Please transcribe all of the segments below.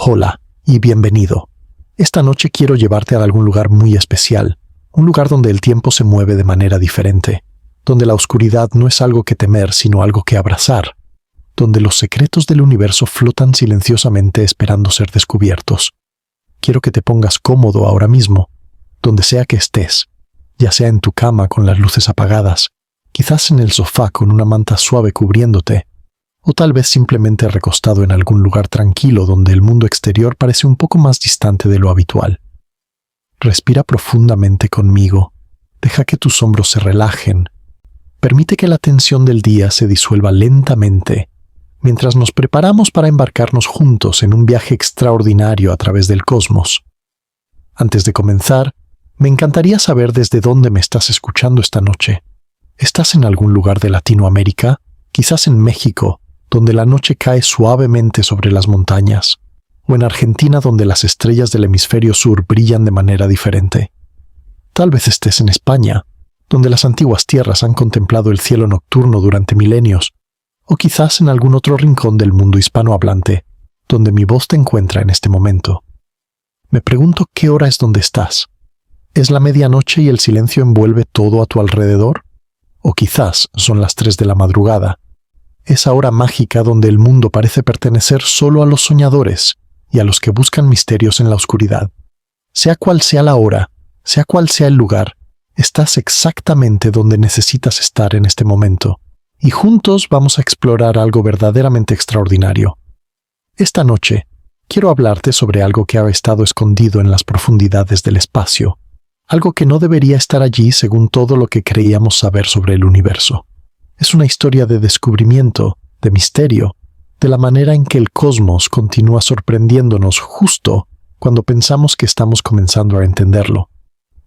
Hola y bienvenido. Esta noche quiero llevarte a algún lugar muy especial, un lugar donde el tiempo se mueve de manera diferente, donde la oscuridad no es algo que temer sino algo que abrazar, donde los secretos del universo flotan silenciosamente esperando ser descubiertos. Quiero que te pongas cómodo ahora mismo, donde sea que estés, ya sea en tu cama con las luces apagadas, quizás en el sofá con una manta suave cubriéndote, o tal vez simplemente recostado en algún lugar tranquilo donde el mundo exterior parece un poco más distante de lo habitual. Respira profundamente conmigo, deja que tus hombros se relajen, permite que la tensión del día se disuelva lentamente, mientras nos preparamos para embarcarnos juntos en un viaje extraordinario a través del cosmos. Antes de comenzar, me encantaría saber desde dónde me estás escuchando esta noche. ¿Estás en algún lugar de Latinoamérica? Quizás en México, donde la noche cae suavemente sobre las montañas, o en Argentina, donde las estrellas del hemisferio sur brillan de manera diferente. Tal vez estés en España, donde las antiguas tierras han contemplado el cielo nocturno durante milenios, o quizás en algún otro rincón del mundo hispanohablante, donde mi voz te encuentra en este momento. Me pregunto qué hora es donde estás. ¿Es la medianoche y el silencio envuelve todo a tu alrededor? O quizás son las 3 de la madrugada, esa hora mágica donde el mundo parece pertenecer solo a los soñadores y a los que buscan misterios en la oscuridad. Sea cual sea la hora, sea cual sea el lugar, estás exactamente donde necesitas estar en este momento, y juntos vamos a explorar algo verdaderamente extraordinario. Esta noche, quiero hablarte sobre algo que ha estado escondido en las profundidades del espacio, algo que no debería estar allí según todo lo que creíamos saber sobre el universo. Es una historia de descubrimiento, de misterio, de la manera en que el cosmos continúa sorprendiéndonos justo cuando pensamos que estamos comenzando a entenderlo.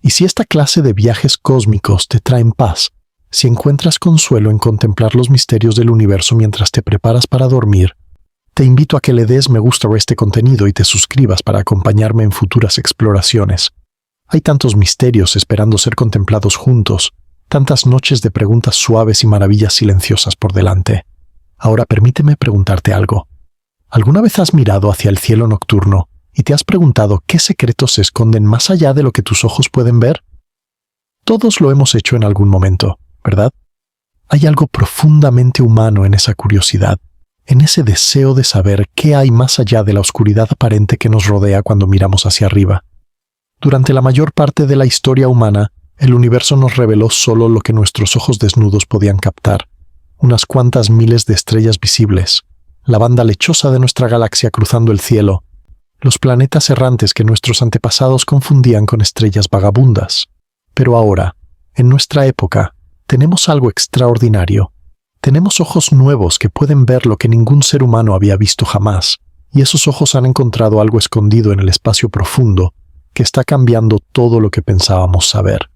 Y si esta clase de viajes cósmicos te traen paz, si encuentras consuelo en contemplar los misterios del universo mientras te preparas para dormir, te invito a que le des me gusta a este contenido y te suscribas para acompañarme en futuras exploraciones. Hay tantos misterios esperando ser contemplados juntos, tantas noches de preguntas suaves y maravillas silenciosas por delante. Ahora permíteme preguntarte algo. ¿Alguna vez has mirado hacia el cielo nocturno y te has preguntado qué secretos se esconden más allá de lo que tus ojos pueden ver? Todos lo hemos hecho en algún momento, ¿verdad? Hay algo profundamente humano en esa curiosidad, en ese deseo de saber qué hay más allá de la oscuridad aparente que nos rodea cuando miramos hacia arriba. Durante la mayor parte de la historia humana, el universo nos reveló solo lo que nuestros ojos desnudos podían captar, unas cuantas miles de estrellas visibles, la banda lechosa de nuestra galaxia cruzando el cielo, los planetas errantes que nuestros antepasados confundían con estrellas vagabundas. Pero ahora, en nuestra época, tenemos algo extraordinario. Tenemos ojos nuevos que pueden ver lo que ningún ser humano había visto jamás, y esos ojos han encontrado algo escondido en el espacio profundo que está cambiando todo lo que pensábamos saber.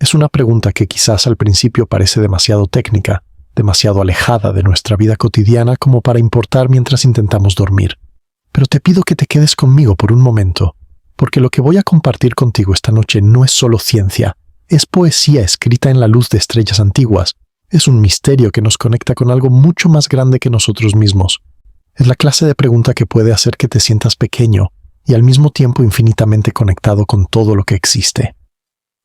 Es una pregunta que quizás al principio parece demasiado técnica, demasiado alejada de nuestra vida cotidiana como para importar mientras intentamos dormir. Pero te pido que te quedes conmigo por un momento, porque lo que voy a compartir contigo esta noche no es solo ciencia, es poesía escrita en la luz de estrellas antiguas, es un misterio que nos conecta con algo mucho más grande que nosotros mismos. Es la clase de pregunta que puede hacer que te sientas pequeño y al mismo tiempo infinitamente conectado con todo lo que existe.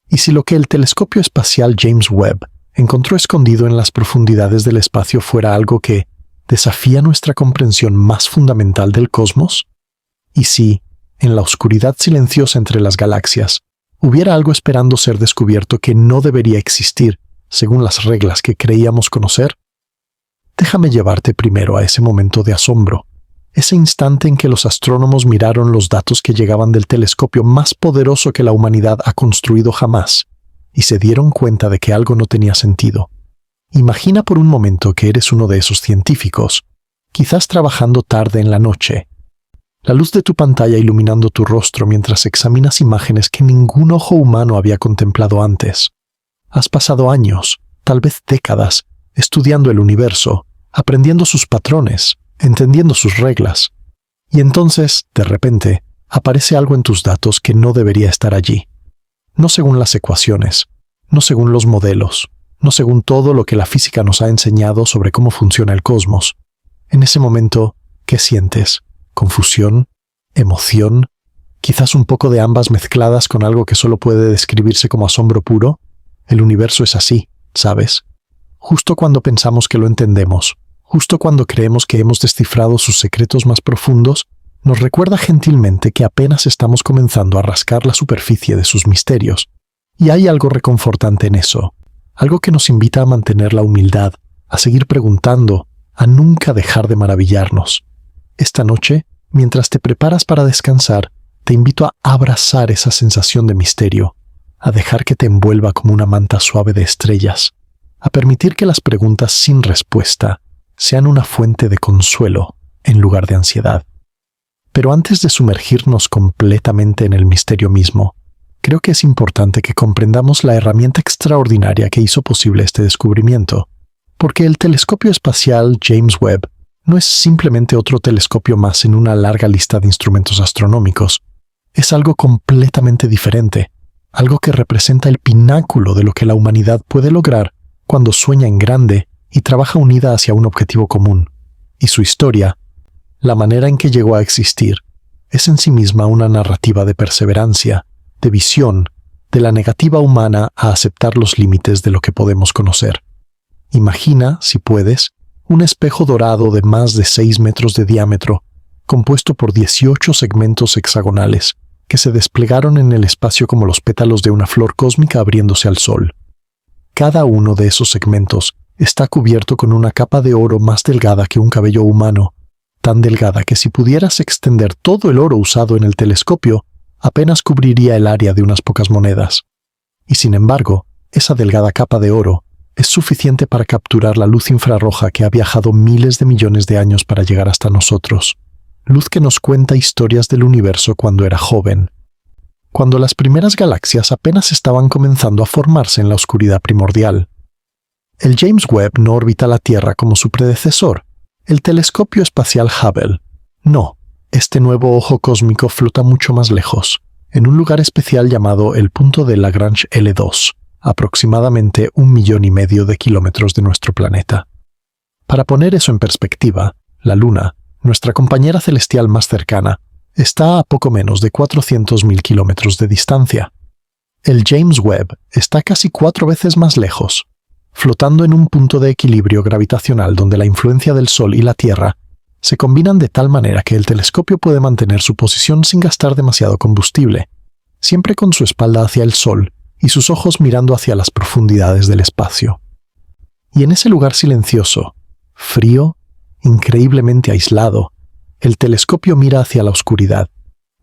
Y si lo que el telescopio espacial James Webb encontró escondido en las profundidades del espacio fuera algo que desafía nuestra comprensión más fundamental del cosmos, y si, en la oscuridad silenciosa entre las galaxias, hubiera algo esperando ser descubierto que no debería existir según las reglas que creíamos conocer, déjame llevarte primero a ese momento de asombro, ese instante en que los astrónomos miraron los datos que llegaban del telescopio más poderoso que la humanidad ha construido jamás, y se dieron cuenta de que algo no tenía sentido. Imagina por un momento que eres uno de esos científicos, quizás trabajando tarde en la noche, la luz de tu pantalla iluminando tu rostro mientras examinas imágenes que ningún ojo humano había contemplado antes. Has pasado años, tal vez décadas, estudiando el universo, aprendiendo sus patrones, entendiendo sus reglas. Y entonces, de repente, aparece algo en tus datos que no debería estar allí. No según las ecuaciones, no según los modelos, no según todo lo que la física nos ha enseñado sobre cómo funciona el cosmos. En ese momento, ¿qué sientes? ¿Confusión? emoción, quizás un poco de ambas mezcladas con algo que solo puede describirse como asombro puro. El universo es así, ¿sabes? Justo cuando pensamos que lo entendemos, justo cuando creemos que hemos descifrado sus secretos más profundos, nos recuerda gentilmente que apenas estamos comenzando a rascar la superficie de sus misterios. Y hay algo reconfortante en eso, algo que nos invita a mantener la humildad, a seguir preguntando, a nunca dejar de maravillarnos. Esta noche, mientras te preparas para descansar, te invito a abrazar esa sensación de misterio, a dejar que te envuelva como una manta suave de estrellas, a permitir que las preguntas sin respuesta sean una fuente de consuelo en lugar de ansiedad. Pero antes de sumergirnos completamente en el misterio mismo, creo que es importante que comprendamos la herramienta extraordinaria que hizo posible este descubrimiento, porque el telescopio espacial James Webb no es simplemente otro telescopio más en una larga lista de instrumentos astronómicos. Es algo completamente diferente, algo que representa el pináculo de lo que la humanidad puede lograr cuando sueña en grande y trabaja unida hacia un objetivo común. Y su historia, la manera en que llegó a existir, es en sí misma una narrativa de perseverancia, de visión, de la negativa humana a aceptar los límites de lo que podemos conocer. Imagina, si puedes, un espejo dorado de más de 6 metros de diámetro, compuesto por 18 segmentos hexagonales, que se desplegaron en el espacio como los pétalos de una flor cósmica abriéndose al sol. Cada uno de esos segmentos está cubierto con una capa de oro más delgada que un cabello humano, tan delgada que si pudieras extender todo el oro usado en el telescopio, apenas cubriría el área de unas pocas monedas. Y sin embargo, esa delgada capa de oro es suficiente para capturar la luz infrarroja que ha viajado miles de millones de años para llegar hasta nosotros. Luz que nos cuenta historias del universo cuando era joven, cuando las primeras galaxias apenas estaban comenzando a formarse en la oscuridad primordial. El James Webb no orbita la Tierra como su predecesor, el telescopio espacial Hubble. No, este nuevo ojo cósmico flota mucho más lejos, en un lugar especial llamado el punto de Lagrange L2, aproximadamente 1,5 millones de kilómetros de nuestro planeta. Para poner eso en perspectiva, la Luna, nuestra compañera celestial más cercana, está a poco menos de 400.000 kilómetros de distancia. El James Webb está casi 4 veces más lejos, flotando en un punto de equilibrio gravitacional donde la influencia del Sol y la Tierra se combinan de tal manera que el telescopio puede mantener su posición sin gastar demasiado combustible, siempre con su espalda hacia el Sol y sus ojos mirando hacia las profundidades del espacio. Y en ese lugar silencioso, frío, increíblemente aislado, el telescopio mira hacia la oscuridad,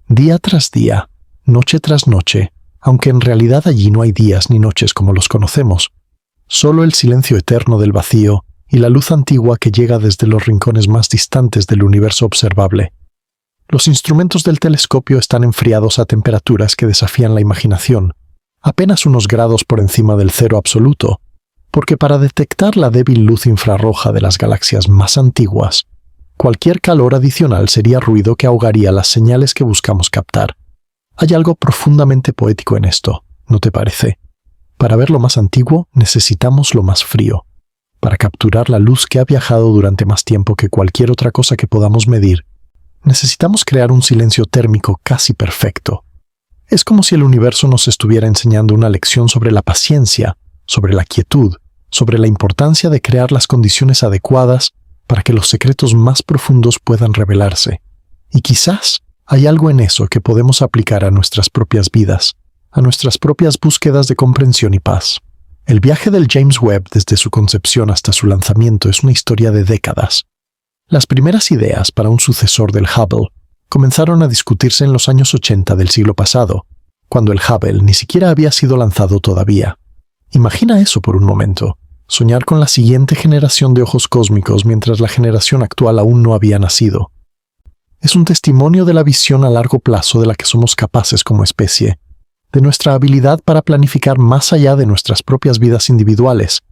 día tras día, noche tras noche, aunque en realidad allí no hay días ni noches como los conocemos, solo el silencio eterno del vacío y la luz antigua que llega desde los rincones más distantes del universo observable. Los instrumentos del telescopio están enfriados a temperaturas que desafían la imaginación, apenas unos grados por encima del cero absoluto, porque para detectar la débil luz infrarroja de las galaxias más antiguas, cualquier calor adicional sería ruido que ahogaría las señales que buscamos captar. Hay algo profundamente poético en esto, ¿no te parece? Para ver lo más antiguo, necesitamos lo más frío. Para capturar la luz que ha viajado durante más tiempo que cualquier otra cosa que podamos medir, necesitamos crear un silencio térmico casi perfecto. Es como si el universo nos estuviera enseñando una lección sobre la paciencia, sobre la quietud, sobre la importancia de crear las condiciones adecuadas para que los secretos más profundos puedan revelarse. Y quizás hay algo en eso que podemos aplicar a nuestras propias vidas, a nuestras propias búsquedas de comprensión y paz. El viaje del James Webb desde su concepción hasta su lanzamiento es una historia de décadas. Las primeras ideas para un sucesor del Hubble comenzaron a discutirse en los años 80 del siglo pasado, cuando el Hubble ni siquiera había sido lanzado todavía. Imagina eso por un momento, soñar con la siguiente generación de ojos cósmicos mientras la generación actual aún no había nacido. Es un testimonio de la visión a largo plazo de la que somos capaces como especie, de nuestra habilidad para planificar más allá de nuestras propias vidas individuales,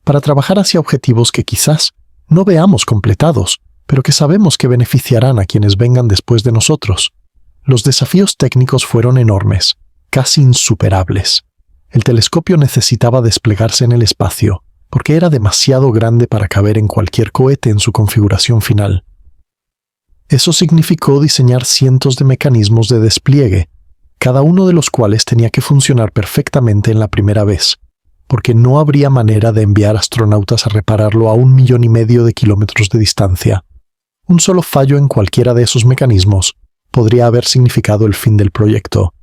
para trabajar hacia objetivos que quizás no veamos completados, pero que sabemos que beneficiarán a quienes vengan después de nosotros. Los desafíos técnicos fueron enormes, casi insuperables. El telescopio necesitaba desplegarse en el espacio, porque era demasiado grande para caber en cualquier cohete en su configuración final. Eso significó diseñar cientos de mecanismos de despliegue, cada uno de los cuales tenía que funcionar perfectamente en la primera vez, porque no habría manera de enviar astronautas a repararlo a 1,5 millones de kilómetros de distancia. Un solo fallo en cualquiera de esos mecanismos podría haber significado el fin del proyecto.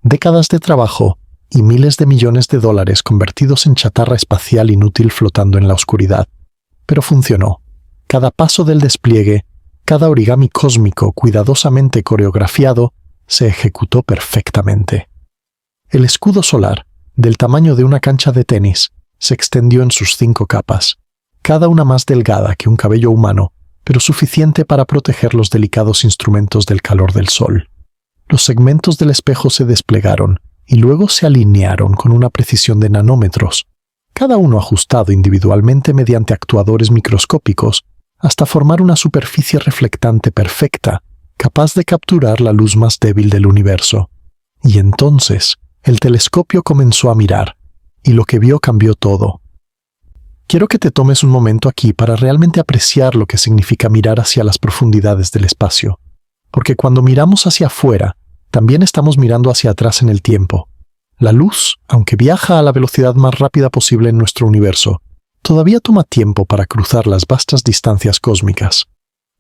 Décadas de trabajo y miles de millones de dólares convertidos en chatarra espacial inútil flotando en la oscuridad. Pero funcionó. Cada paso del despliegue, cada origami cósmico cuidadosamente coreografiado, se ejecutó perfectamente. El escudo solar, del tamaño de una cancha de tenis, se extendió en sus 5 capas, cada una más delgada que un cabello humano, pero suficiente para proteger los delicados instrumentos del calor del sol. Los segmentos del espejo se desplegaron y luego se alinearon con una precisión de nanómetros, cada uno ajustado individualmente mediante actuadores microscópicos hasta formar una superficie reflectante perfecta, capaz de capturar la luz más débil del universo. Y entonces, el telescopio comenzó a mirar, y lo que vio cambió todo. Quiero que te tomes un momento aquí para realmente apreciar lo que significa mirar hacia las profundidades del espacio, porque cuando miramos hacia afuera, también estamos mirando hacia atrás en el tiempo. La luz, aunque viaja a la velocidad más rápida posible en nuestro universo, todavía toma tiempo para cruzar las vastas distancias cósmicas.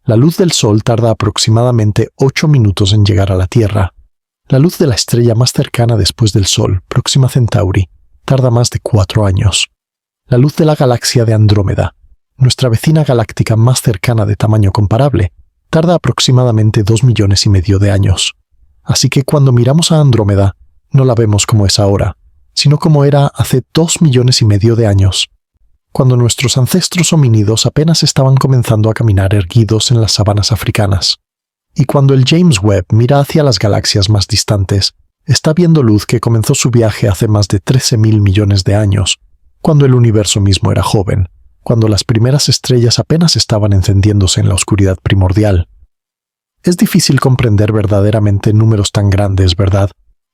La luz del Sol tarda aproximadamente 8 minutos en llegar a la Tierra. La luz de la estrella más cercana después del Sol, Próxima Centauri, tarda más de 4 años. La luz de la galaxia de Andrómeda, nuestra vecina galáctica más cercana de tamaño comparable, tarda aproximadamente 2,5 millones de años. Así que cuando miramos a Andrómeda, no la vemos como es ahora, sino como era hace 2,5 millones de años, cuando nuestros ancestros homínidos apenas estaban comenzando a caminar erguidos en las sabanas africanas. Y cuando el James Webb mira hacia las galaxias más distantes, está viendo luz que comenzó su viaje hace más de 13,000 millones de años, cuando el universo mismo era joven, cuando las primeras estrellas apenas estaban encendiéndose en la oscuridad primordial. Es difícil comprender verdaderamente números tan grandes, ¿verdad?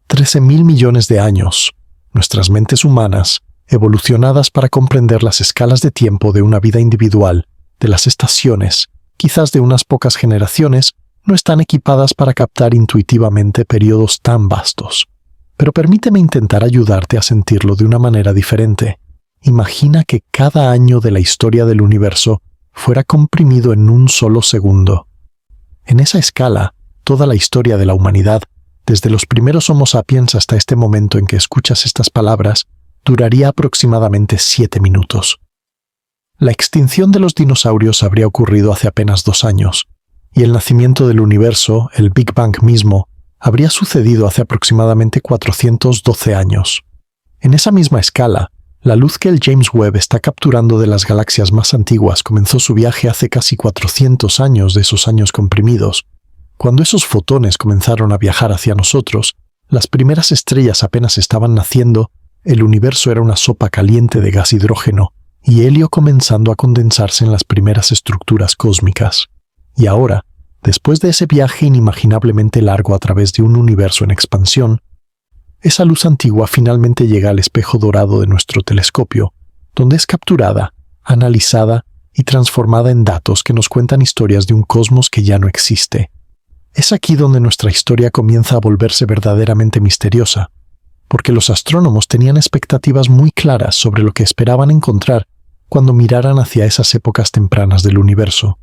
13,000 millones de años. Nuestras mentes humanas, evolucionadas para comprender las escalas de tiempo de una vida individual, de las estaciones, quizás de unas pocas generaciones, no están equipadas para captar intuitivamente periodos tan vastos. Pero permíteme intentar ayudarte a sentirlo de una manera diferente. Imagina que cada año de la historia del universo fuera comprimido en un solo segundo. En esa escala, toda la historia de la humanidad, desde los primeros Homo sapiens hasta este momento en que escuchas estas palabras, duraría aproximadamente 7 minutos. La extinción de los dinosaurios habría ocurrido hace apenas 2 años, y el nacimiento del universo, el Big Bang mismo, habría sucedido hace aproximadamente 412 años. En esa misma escala, la luz que el James Webb está capturando de las galaxias más antiguas comenzó su viaje hace casi 400 años de esos años comprimidos. Cuando esos fotones comenzaron a viajar hacia nosotros, las primeras estrellas apenas estaban naciendo, el universo era una sopa caliente de gas hidrógeno y helio comenzando a condensarse en las primeras estructuras cósmicas. Y ahora, después de ese viaje inimaginablemente largo a través de un universo en expansión, esa luz antigua finalmente llega al espejo dorado de nuestro telescopio, donde es capturada, analizada y transformada en datos que nos cuentan historias de un cosmos que ya no existe. Es aquí donde nuestra historia comienza a volverse verdaderamente misteriosa, porque los astrónomos tenían expectativas muy claras sobre lo que esperaban encontrar cuando miraran hacia esas épocas tempranas del universo.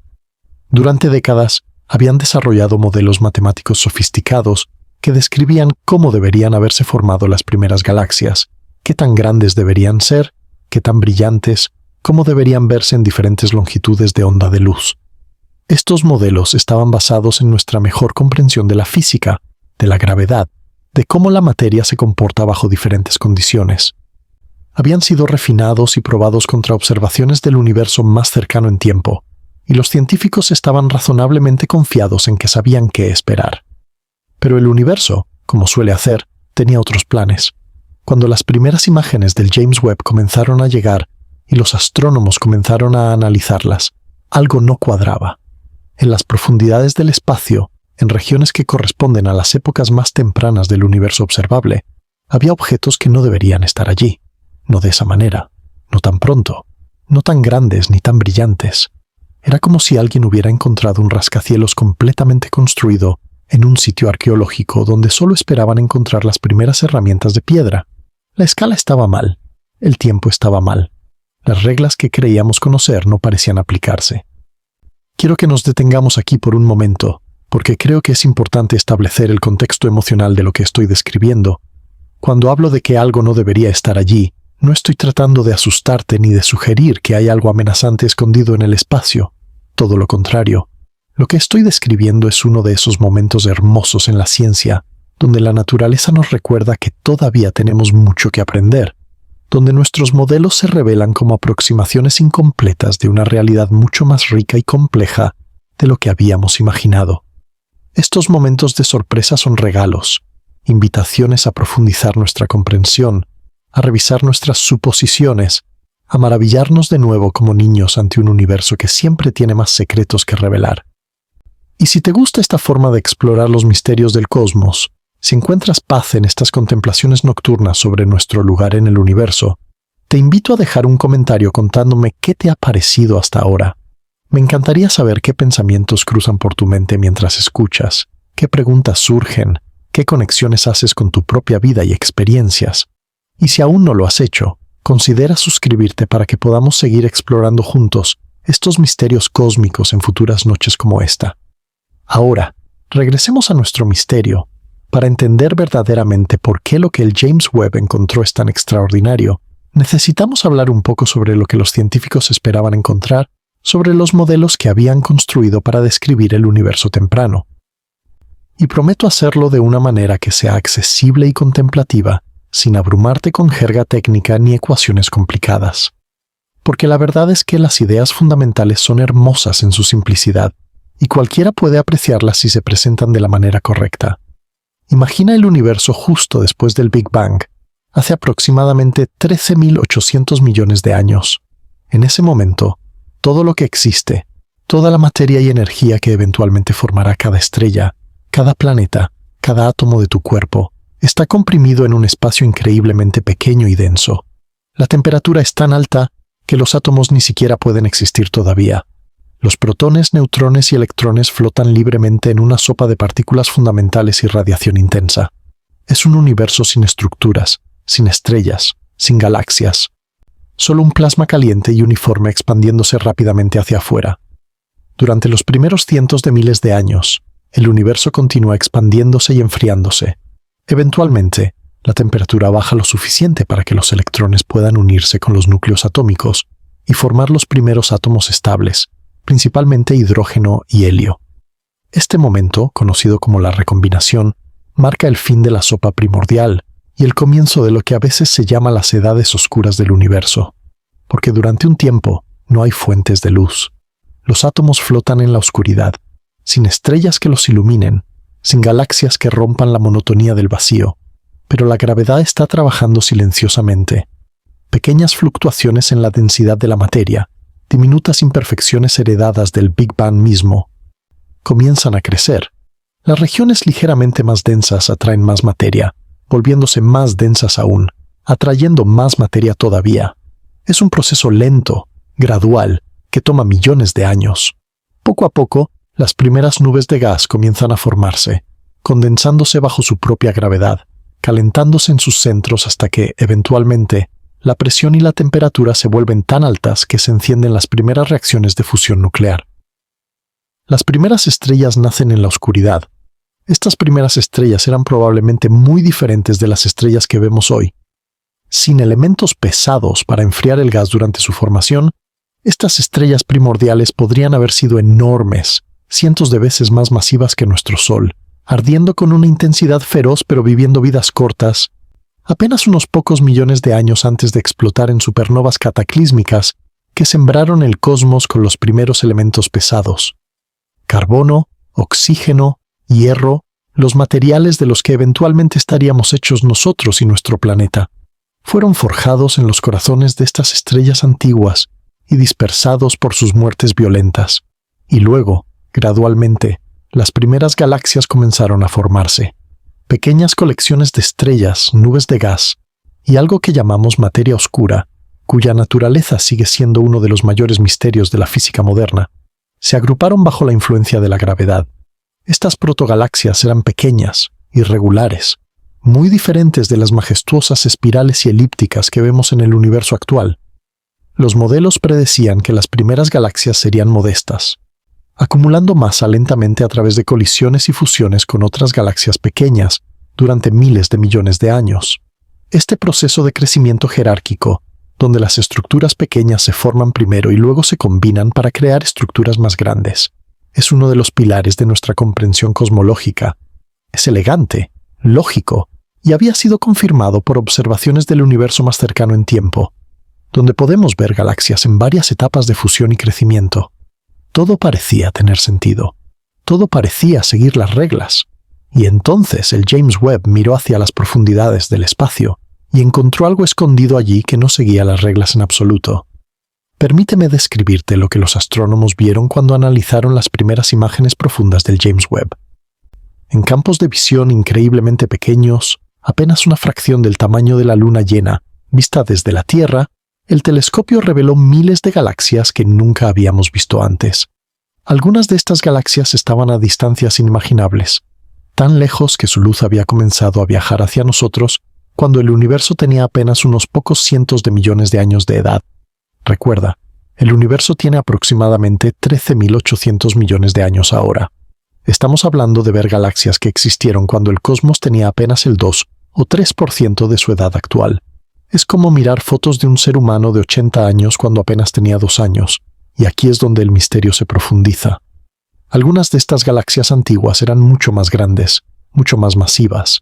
Durante décadas, habían desarrollado modelos matemáticos sofisticados que describían cómo deberían haberse formado las primeras galaxias, qué tan grandes deberían ser, qué tan brillantes, cómo deberían verse en diferentes longitudes de onda de luz. Estos modelos estaban basados en nuestra mejor comprensión de la física, de la gravedad, de cómo la materia se comporta bajo diferentes condiciones. Habían sido refinados y probados contra observaciones del universo más cercano en tiempo, y los científicos estaban razonablemente confiados en que sabían qué esperar. Pero el universo, como suele hacer, tenía otros planes. Cuando las primeras imágenes del James Webb comenzaron a llegar y los astrónomos comenzaron a analizarlas, algo no cuadraba. En las profundidades del espacio, en regiones que corresponden a las épocas más tempranas del universo observable, había objetos que no deberían estar allí. No de esa manera, no tan pronto, no tan grandes ni tan brillantes. Era como si alguien hubiera encontrado un rascacielos completamente construido en un sitio arqueológico donde solo esperaban encontrar las primeras herramientas de piedra. La escala estaba mal, el tiempo estaba mal. Las reglas que creíamos conocer no parecían aplicarse. Quiero que nos detengamos aquí por un momento, porque creo que es importante establecer el contexto emocional de lo que estoy describiendo. Cuando hablo de que algo no debería estar allí, no estoy tratando de asustarte ni de sugerir que hay algo amenazante escondido en el espacio. Todo lo contrario. Lo que estoy describiendo es uno de esos momentos hermosos en la ciencia, donde la naturaleza nos recuerda que todavía tenemos mucho que aprender, donde nuestros modelos se revelan como aproximaciones incompletas de una realidad mucho más rica y compleja de lo que habíamos imaginado. Estos momentos de sorpresa son regalos, invitaciones a profundizar nuestra comprensión, a revisar nuestras suposiciones, a maravillarnos de nuevo como niños ante un universo que siempre tiene más secretos que revelar. Y si te gusta esta forma de explorar los misterios del cosmos, si encuentras paz en estas contemplaciones nocturnas sobre nuestro lugar en el universo, te invito a dejar un comentario contándome qué te ha parecido hasta ahora. Me encantaría saber qué pensamientos cruzan por tu mente mientras escuchas, qué preguntas surgen, qué conexiones haces con tu propia vida y experiencias. Y si aún no lo has hecho, considera suscribirte para que podamos seguir explorando juntos estos misterios cósmicos en futuras noches como esta. Ahora, regresemos a nuestro misterio. Para entender verdaderamente por qué lo que el James Webb encontró es tan extraordinario, necesitamos hablar un poco sobre lo que los científicos esperaban encontrar, sobre los modelos que habían construido para describir el universo temprano. Y prometo hacerlo de una manera que sea accesible y contemplativa, sin abrumarte con jerga técnica ni ecuaciones complicadas. Porque la verdad es que las ideas fundamentales son hermosas en su simplicidad, y cualquiera puede apreciarlas si se presentan de la manera correcta. Imagina el universo justo después del Big Bang, hace aproximadamente 13.800 millones de años. En ese momento, todo lo que existe, toda la materia y energía que eventualmente formará cada estrella, cada planeta, cada átomo de tu cuerpo, está comprimido en un espacio increíblemente pequeño y denso. La temperatura es tan alta que los átomos ni siquiera pueden existir todavía. Los protones, neutrones y electrones flotan libremente en una sopa de partículas fundamentales y radiación intensa. Es un universo sin estructuras, sin estrellas, sin galaxias. Solo un plasma caliente y uniforme expandiéndose rápidamente hacia afuera. Durante los primeros cientos de miles de años, el universo continúa expandiéndose y enfriándose. Eventualmente, la temperatura baja lo suficiente para que los electrones puedan unirse con los núcleos atómicos y formar los primeros átomos estables, principalmente hidrógeno y helio. Este momento, conocido como la recombinación, marca el fin de la sopa primordial y el comienzo de lo que a veces se llama las edades oscuras del universo, porque durante un tiempo no hay fuentes de luz. Los átomos flotan en la oscuridad, sin estrellas que los iluminen, sin galaxias que rompan la monotonía del vacío, pero la gravedad está trabajando silenciosamente. Pequeñas fluctuaciones en la densidad de la materia, diminutas imperfecciones heredadas del Big Bang mismo, comienzan a crecer. Las regiones ligeramente más densas atraen más materia, volviéndose más densas aún, atrayendo más materia todavía. Es un proceso lento, gradual, que toma millones de años. Poco a poco, las primeras nubes de gas comienzan a formarse, condensándose bajo su propia gravedad, calentándose en sus centros hasta que, eventualmente, la presión y la temperatura se vuelven tan altas que se encienden las primeras reacciones de fusión nuclear. Las primeras estrellas nacen en la oscuridad. Estas primeras estrellas eran probablemente muy diferentes de las estrellas que vemos hoy. Sin elementos pesados para enfriar el gas durante su formación, estas estrellas primordiales podrían haber sido enormes, cientos de veces más masivas que nuestro Sol, ardiendo con una intensidad feroz pero viviendo vidas cortas, apenas unos pocos millones de años antes de explotar en supernovas cataclísmicas que sembraron el cosmos con los primeros elementos pesados. Carbono, oxígeno, hierro, los materiales de los que eventualmente estaríamos hechos nosotros y nuestro planeta, fueron forjados en los corazones de estas estrellas antiguas y dispersados por sus muertes violentas. Y luego, gradualmente, las primeras galaxias comenzaron a formarse. Pequeñas colecciones de estrellas, nubes de gas y algo que llamamos materia oscura, cuya naturaleza sigue siendo uno de los mayores misterios de la física moderna. Se agruparon bajo la influencia de la gravedad. Estas protogalaxias eran pequeñas, irregulares, muy diferentes de las majestuosas espirales y elípticas que vemos en el universo actual. Los modelos predecían que las primeras galaxias serían modestas, acumulando masa lentamente a través de colisiones y fusiones con otras galaxias pequeñas durante miles de millones de años. Este proceso de crecimiento jerárquico, donde las estructuras pequeñas se forman primero y luego se combinan para crear estructuras más grandes, es uno de los pilares de nuestra comprensión cosmológica. Es elegante, lógico, y había sido confirmado por observaciones del universo más cercano en tiempo, donde podemos ver galaxias en varias etapas de fusión y crecimiento. Todo parecía tener sentido. Todo parecía seguir las reglas. Y entonces el James Webb miró hacia las profundidades del espacio y encontró algo escondido allí que no seguía las reglas en absoluto. Permíteme describirte lo que los astrónomos vieron cuando analizaron las primeras imágenes profundas del James Webb. En campos de visión increíblemente pequeños, apenas una fracción del tamaño de la luna llena, vista desde la Tierra, el telescopio reveló miles de galaxias que nunca habíamos visto antes. Algunas de estas galaxias estaban a distancias inimaginables, tan lejos que su luz había comenzado a viajar hacia nosotros cuando el universo tenía apenas unos pocos cientos de millones de años de edad. Recuerda, el universo tiene aproximadamente 13.800 millones de años ahora. Estamos hablando de ver galaxias que existieron cuando el cosmos tenía apenas el 2 o 3% de su edad actual. Es como mirar fotos de un ser humano de 80 años cuando apenas tenía 2 años, y aquí es donde el misterio se profundiza. Algunas de estas galaxias antiguas eran mucho más grandes, mucho más masivas,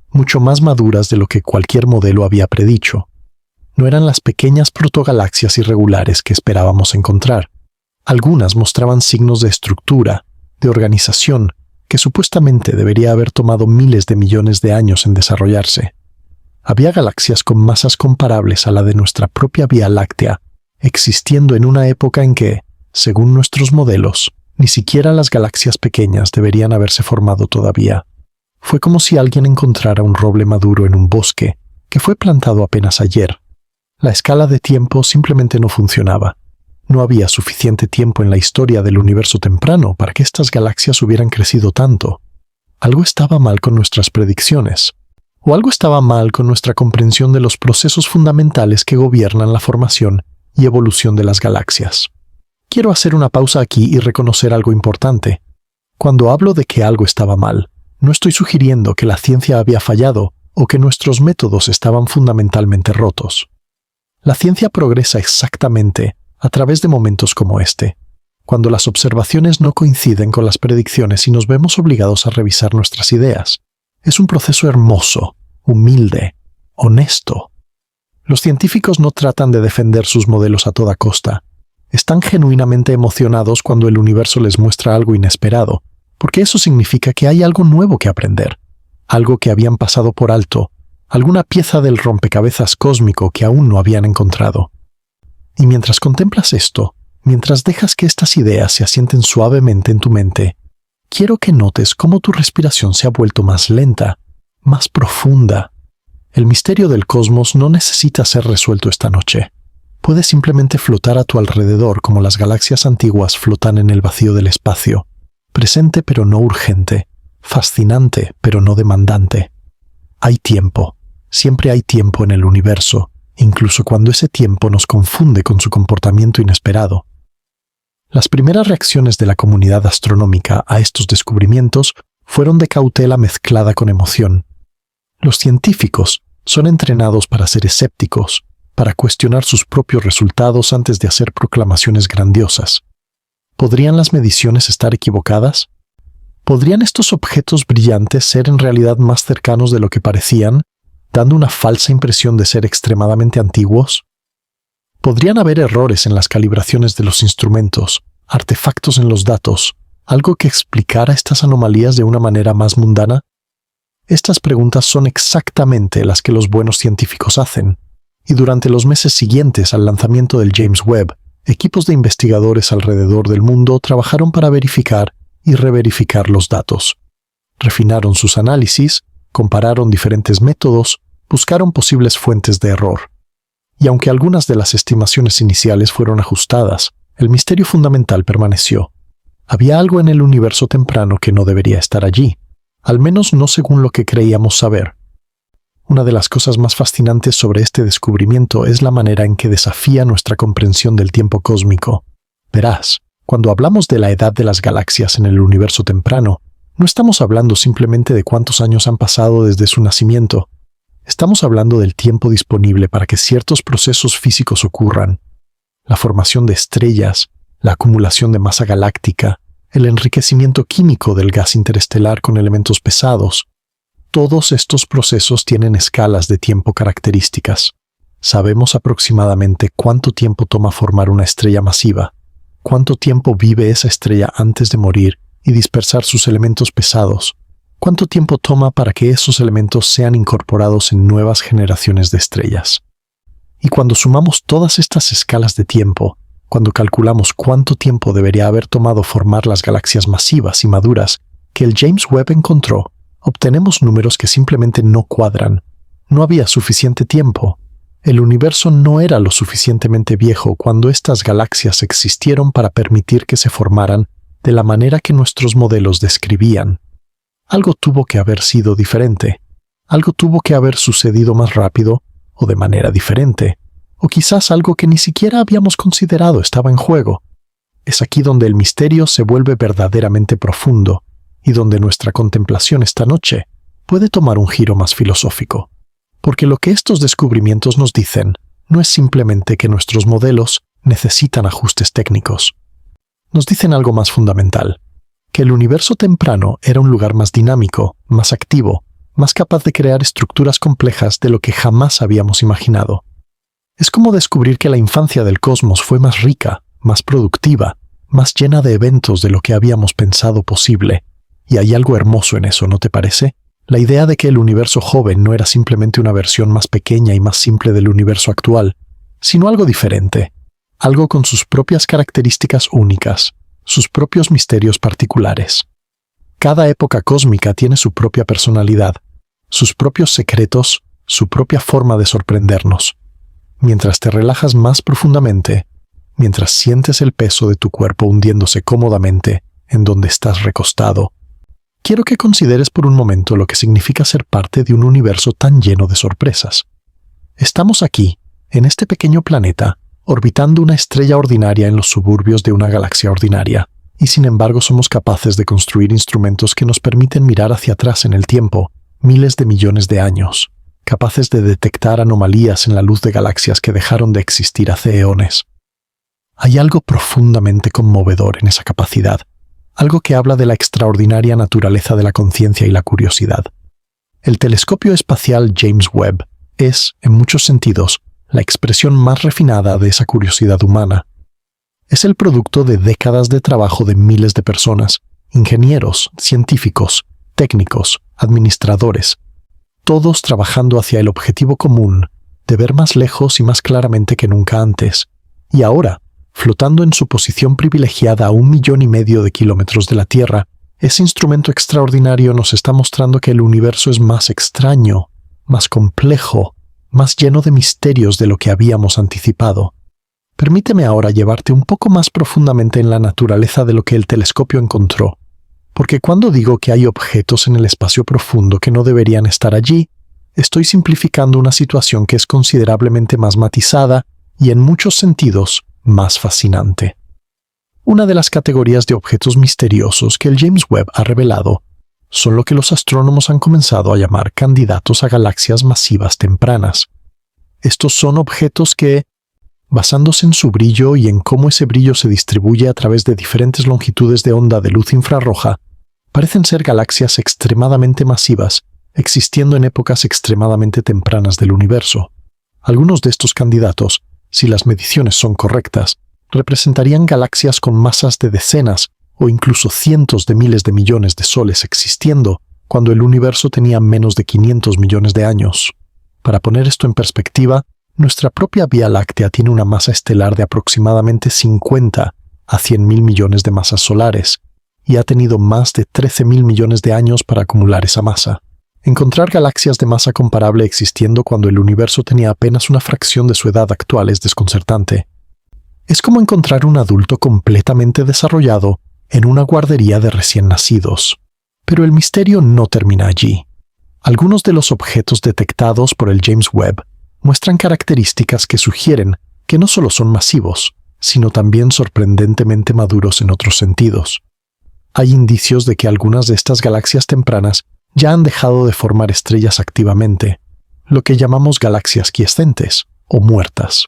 mucho más maduras de lo que cualquier modelo había predicho. No eran las pequeñas protogalaxias irregulares que esperábamos encontrar. Algunas mostraban signos de estructura, de organización, que supuestamente debería haber tomado miles de millones de años en desarrollarse. Había galaxias con masas comparables a la de nuestra propia Vía Láctea, existiendo en una época en que, según nuestros modelos, ni siquiera las galaxias pequeñas deberían haberse formado todavía. Fue como si alguien encontrara un roble maduro en un bosque, que fue plantado apenas ayer. La escala de tiempo simplemente no funcionaba. No había suficiente tiempo en la historia del universo temprano para que estas galaxias hubieran crecido tanto. Algo estaba mal con nuestras predicciones. O algo estaba mal con nuestra comprensión de los procesos fundamentales que gobiernan la formación y evolución de las galaxias. Quiero hacer una pausa aquí y reconocer algo importante. Cuando hablo de que algo estaba mal, no estoy sugiriendo que la ciencia había fallado o que nuestros métodos estaban fundamentalmente rotos. La ciencia progresa exactamente a través de momentos como este, cuando las observaciones no coinciden con las predicciones y nos vemos obligados a revisar nuestras ideas. Es un proceso hermoso, humilde, honesto. Los científicos no tratan de defender sus modelos a toda costa. Están genuinamente emocionados cuando el universo les muestra algo inesperado, porque eso significa que hay algo nuevo que aprender, algo que habían pasado por alto, alguna pieza del rompecabezas cósmico que aún no habían encontrado. Y mientras contemplas esto, mientras dejas que estas ideas se asienten suavemente en tu mente, quiero que notes cómo tu respiración se ha vuelto más lenta, más profunda. El misterio del cosmos no necesita ser resuelto esta noche. Puede simplemente flotar a tu alrededor como las galaxias antiguas flotan en el vacío del espacio, presente pero no urgente, fascinante pero no demandante. Hay tiempo, siempre hay tiempo en el universo, incluso cuando ese tiempo nos confunde con su comportamiento inesperado. Las primeras reacciones de la comunidad astronómica a estos descubrimientos fueron de cautela mezclada con emoción. Los científicos son entrenados para ser escépticos, para cuestionar sus propios resultados antes de hacer proclamaciones grandiosas. ¿Podrían las mediciones estar equivocadas? ¿Podrían estos objetos brillantes ser en realidad más cercanos de lo que parecían, dando una falsa impresión de ser extremadamente antiguos? ¿Podrían haber errores en las calibraciones de los instrumentos, artefactos en los datos, algo que explicara estas anomalías de una manera más mundana? Estas preguntas son exactamente las que los buenos científicos hacen, y durante los meses siguientes al lanzamiento del James Webb, equipos de investigadores alrededor del mundo trabajaron para verificar y reverificar los datos. Refinaron sus análisis, compararon diferentes métodos, buscaron posibles fuentes de error. Y aunque algunas de las estimaciones iniciales fueron ajustadas, el misterio fundamental permaneció. Había algo en el universo temprano que no debería estar allí, al menos no según lo que creíamos saber. Una de las cosas más fascinantes sobre este descubrimiento es la manera en que desafía nuestra comprensión del tiempo cósmico. Verás, cuando hablamos de la edad de las galaxias en el universo temprano, no estamos hablando simplemente de cuántos años han pasado desde su nacimiento. Estamos hablando del tiempo disponible para que ciertos procesos físicos ocurran. La formación de estrellas, la acumulación de masa galáctica, el enriquecimiento químico del gas interestelar con elementos pesados. Todos estos procesos tienen escalas de tiempo características. Sabemos aproximadamente cuánto tiempo toma formar una estrella masiva, cuánto tiempo vive esa estrella antes de morir y dispersar sus elementos pesados, cuánto tiempo toma para que esos elementos sean incorporados en nuevas generaciones de estrellas. Y cuando sumamos todas estas escalas de tiempo, cuando calculamos cuánto tiempo debería haber tomado formar las galaxias masivas y maduras que el James Webb encontró, obtenemos números que simplemente no cuadran. No había suficiente tiempo. El universo no era lo suficientemente viejo cuando estas galaxias existieron para permitir que se formaran de la manera que nuestros modelos describían. Algo tuvo que haber sido diferente. Algo tuvo que haber sucedido más rápido o de manera diferente. O quizás algo que ni siquiera habíamos considerado estaba en juego. Es aquí donde el misterio se vuelve verdaderamente profundo y donde nuestra contemplación esta noche puede tomar un giro más filosófico. Porque lo que estos descubrimientos nos dicen no es simplemente que nuestros modelos necesitan ajustes técnicos. Nos dicen algo más fundamental, que el universo temprano era un lugar más dinámico, más activo, más capaz de crear estructuras complejas de lo que jamás habíamos imaginado. Es como descubrir que la infancia del cosmos fue más rica, más productiva, más llena de eventos de lo que habíamos pensado posible. Y hay algo hermoso en eso, ¿no te parece? La idea de que el universo joven no era simplemente una versión más pequeña y más simple del universo actual, sino algo diferente, algo con sus propias características únicas, sus propios misterios particulares. Cada época cósmica tiene su propia personalidad, sus propios secretos, su propia forma de sorprendernos. Mientras te relajas más profundamente, mientras sientes el peso de tu cuerpo hundiéndose cómodamente en donde estás recostado, quiero que consideres por un momento lo que significa ser parte de un universo tan lleno de sorpresas. Estamos aquí, en este pequeño planeta, orbitando una estrella ordinaria en los suburbios de una galaxia ordinaria, y sin embargo somos capaces de construir instrumentos que nos permiten mirar hacia atrás en el tiempo, miles de millones de años, capaces de detectar anomalías en la luz de galaxias que dejaron de existir hace eones. Hay algo profundamente conmovedor en esa capacidad, algo que habla de la extraordinaria naturaleza de la conciencia y la curiosidad. El telescopio espacial James Webb es, en muchos sentidos, la expresión más refinada de esa curiosidad humana. Es el producto de décadas de trabajo de miles de personas, ingenieros, científicos, técnicos, administradores, todos trabajando hacia el objetivo común de ver más lejos y más claramente que nunca antes. Y ahora, flotando en su posición privilegiada a 1,5 millones de kilómetros de la Tierra, ese instrumento extraordinario nos está mostrando que el universo es más extraño, más complejo, más lleno de misterios de lo que habíamos anticipado. Permíteme ahora llevarte un poco más profundamente en la naturaleza de lo que el telescopio encontró, porque cuando digo que hay objetos en el espacio profundo que no deberían estar allí, estoy simplificando una situación que es considerablemente más matizada y en muchos sentidos más fascinante. Una de las categorías de objetos misteriosos que el James Webb ha revelado son lo que los astrónomos han comenzado a llamar candidatos a galaxias masivas tempranas. Estos son objetos que, basándose en su brillo y en cómo ese brillo se distribuye a través de diferentes longitudes de onda de luz infrarroja, parecen ser galaxias extremadamente masivas, existiendo en épocas extremadamente tempranas del universo. Algunos de estos candidatos, si las mediciones son correctas, representarían galaxias con masas de decenas o incluso cientos de miles de millones de soles existiendo cuando el universo tenía menos de 500 millones de años. Para poner esto en perspectiva, nuestra propia Vía Láctea tiene una masa estelar de aproximadamente 50 a 100.000 millones de masas solares y ha tenido más de 13.000 millones de años para acumular esa masa. Encontrar galaxias de masa comparable existiendo cuando el universo tenía apenas una fracción de su edad actual es desconcertante. Es como encontrar un adulto completamente desarrollado en una guardería de recién nacidos. Pero el misterio no termina allí. Algunos de los objetos detectados por el James Webb muestran características que sugieren que no solo son masivos, sino también sorprendentemente maduros en otros sentidos. Hay indicios de que algunas de estas galaxias tempranas ya han dejado de formar estrellas activamente, lo que llamamos galaxias quiescentes o muertas.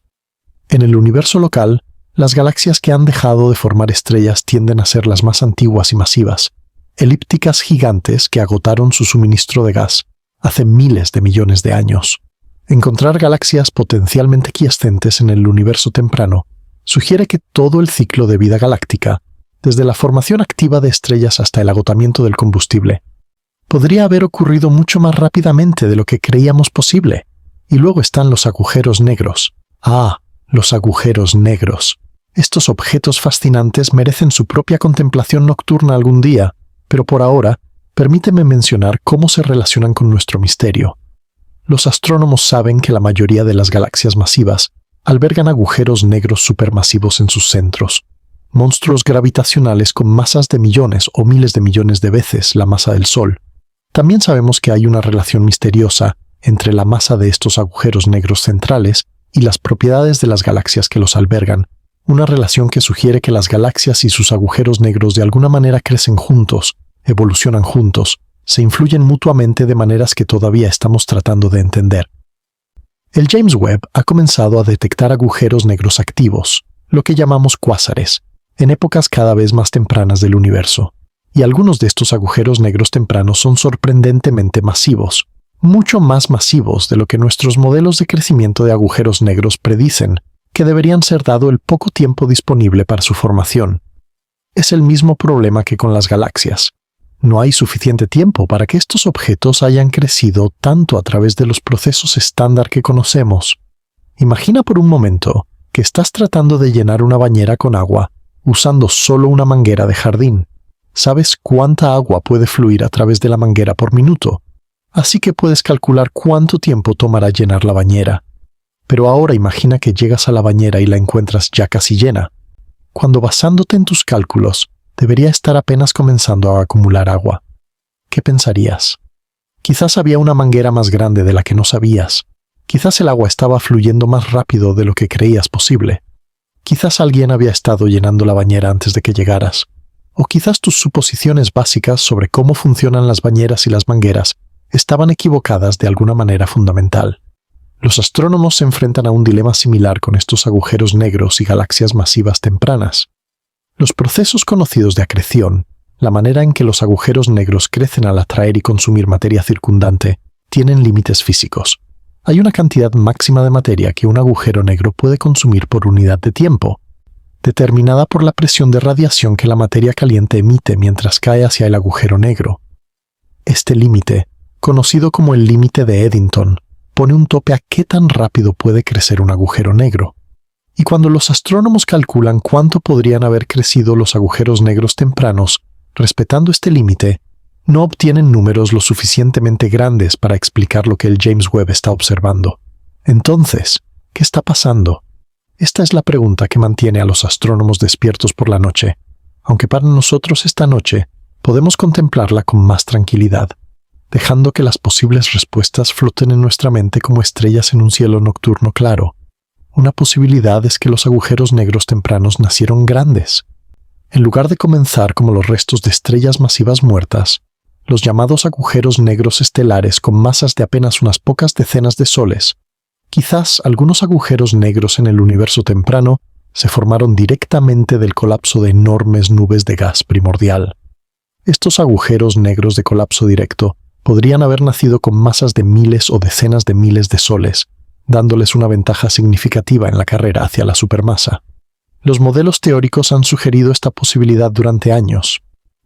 En el universo local, las galaxias que han dejado de formar estrellas tienden a ser las más antiguas y masivas, elípticas gigantes que agotaron su suministro de gas hace miles de millones de años. Encontrar galaxias potencialmente quiescentes en el universo temprano sugiere que todo el ciclo de vida galáctica, desde la formación activa de estrellas hasta el agotamiento del combustible, podría haber ocurrido mucho más rápidamente de lo que creíamos posible. Y luego están los agujeros negros. Los agujeros negros. Estos objetos fascinantes merecen su propia contemplación nocturna algún día, pero por ahora, permíteme mencionar cómo se relacionan con nuestro misterio. Los astrónomos saben que la mayoría de las galaxias masivas albergan agujeros negros supermasivos en sus centros, monstruos gravitacionales con masas de millones o miles de millones de veces la masa del Sol. También sabemos que hay una relación misteriosa entre la masa de estos agujeros negros centrales y las propiedades de las galaxias que los albergan, una relación que sugiere que las galaxias y sus agujeros negros de alguna manera crecen juntos, evolucionan juntos, se influyen mutuamente de maneras que todavía estamos tratando de entender. El James Webb ha comenzado a detectar agujeros negros activos, lo que llamamos cuásares, en épocas cada vez más tempranas del universo. Y algunos de estos agujeros negros tempranos son sorprendentemente masivos, mucho más masivos de lo que nuestros modelos de crecimiento de agujeros negros predicen, que deberían ser dado el poco tiempo disponible para su formación. Es el mismo problema que con las galaxias. No hay suficiente tiempo para que estos objetos hayan crecido tanto a través de los procesos estándar que conocemos. Imagina por un momento que estás tratando de llenar una bañera con agua usando solo una manguera de jardín. Sabes cuánta agua puede fluir a través de la manguera por minuto, así que puedes calcular cuánto tiempo tomará llenar la bañera. Pero ahora imagina que llegas a la bañera y la encuentras ya casi llena, cuando basándote en tus cálculos, debería estar apenas comenzando a acumular agua. ¿Qué pensarías? Quizás había una manguera más grande de la que no sabías. Quizás el agua estaba fluyendo más rápido de lo que creías posible. Quizás alguien había estado llenando la bañera antes de que llegaras. O quizás tus suposiciones básicas sobre cómo funcionan las bañeras y las mangueras estaban equivocadas de alguna manera fundamental. Los astrónomos se enfrentan a un dilema similar con estos agujeros negros y galaxias masivas tempranas. Los procesos conocidos de acreción, la manera en que los agujeros negros crecen al atraer y consumir materia circundante, tienen límites físicos. Hay una cantidad máxima de materia que un agujero negro puede consumir por unidad de tiempo, determinada por la presión de radiación que la materia caliente emite mientras cae hacia el agujero negro. Este límite, conocido como el límite de Eddington, pone un tope a qué tan rápido puede crecer un agujero negro. Y cuando los astrónomos calculan cuánto podrían haber crecido los agujeros negros tempranos, respetando este límite, no obtienen números lo suficientemente grandes para explicar lo que el James Webb está observando. Entonces, ¿qué está pasando? Esta es la pregunta que mantiene a los astrónomos despiertos por la noche, aunque para nosotros esta noche podemos contemplarla con más tranquilidad, dejando que las posibles respuestas floten en nuestra mente como estrellas en un cielo nocturno claro. Una posibilidad es que los agujeros negros tempranos nacieron grandes. En lugar de comenzar como los restos de estrellas masivas muertas, los llamados agujeros negros estelares con masas de apenas unas pocas decenas de soles, quizás algunos agujeros negros en el universo temprano se formaron directamente del colapso de enormes nubes de gas primordial. Estos agujeros negros de colapso directo podrían haber nacido con masas de miles o decenas de miles de soles, dándoles una ventaja significativa en la carrera hacia la supermasa. Los modelos teóricos han sugerido esta posibilidad durante años,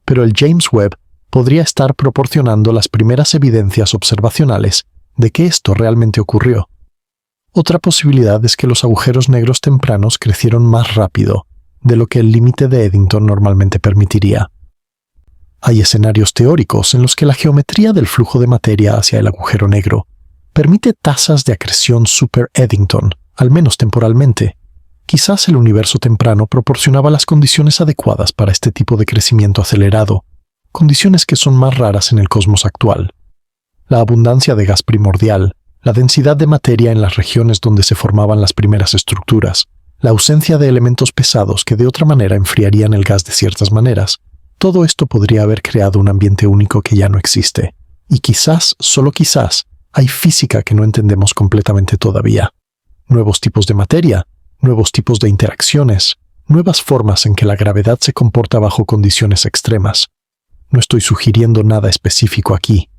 pero el James Webb podría estar proporcionando las primeras evidencias observacionales de que esto realmente ocurrió. Otra posibilidad es que los agujeros negros tempranos crecieron más rápido de lo que el límite de Eddington normalmente permitiría. Hay escenarios teóricos en los que la geometría del flujo de materia hacia el agujero negro permite tasas de acreción super Eddington, al menos temporalmente. Quizás el universo temprano proporcionaba las condiciones adecuadas para este tipo de crecimiento acelerado, condiciones que son más raras en el cosmos actual. La abundancia de gas primordial, la densidad de materia en las regiones donde se formaban las primeras estructuras, la ausencia de elementos pesados que de otra manera enfriarían el gas de ciertas maneras, todo esto podría haber creado un ambiente único que ya no existe. Y quizás, solo quizás, hay física que no entendemos completamente todavía. Nuevos tipos de materia, nuevos tipos de interacciones, nuevas formas en que la gravedad se comporta bajo condiciones extremas. No estoy sugiriendo nada específico aquí.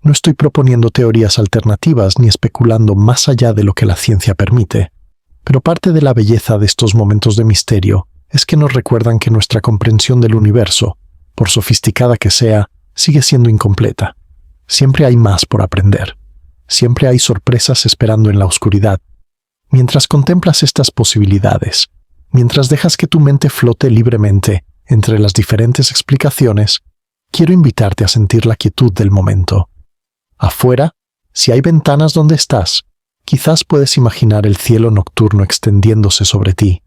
No estoy proponiendo teorías alternativas ni especulando más allá de lo que la ciencia permite. Pero parte de la belleza de estos momentos de misterio es que nos recuerdan que nuestra comprensión del universo, por sofisticada que sea, sigue siendo incompleta. Siempre hay más por aprender. Siempre hay sorpresas esperando en la oscuridad. Mientras contemplas estas posibilidades, mientras dejas que tu mente flote libremente entre las diferentes explicaciones, quiero invitarte a sentir la quietud del momento. Afuera, si hay ventanas donde estás, quizás puedes imaginar el cielo nocturno extendiéndose sobre ti,